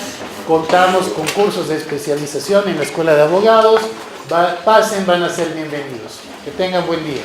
A: contamos con cursos de especialización en la Escuela de Abogados. Pasen, van a ser bienvenidos. Que tengan buen día.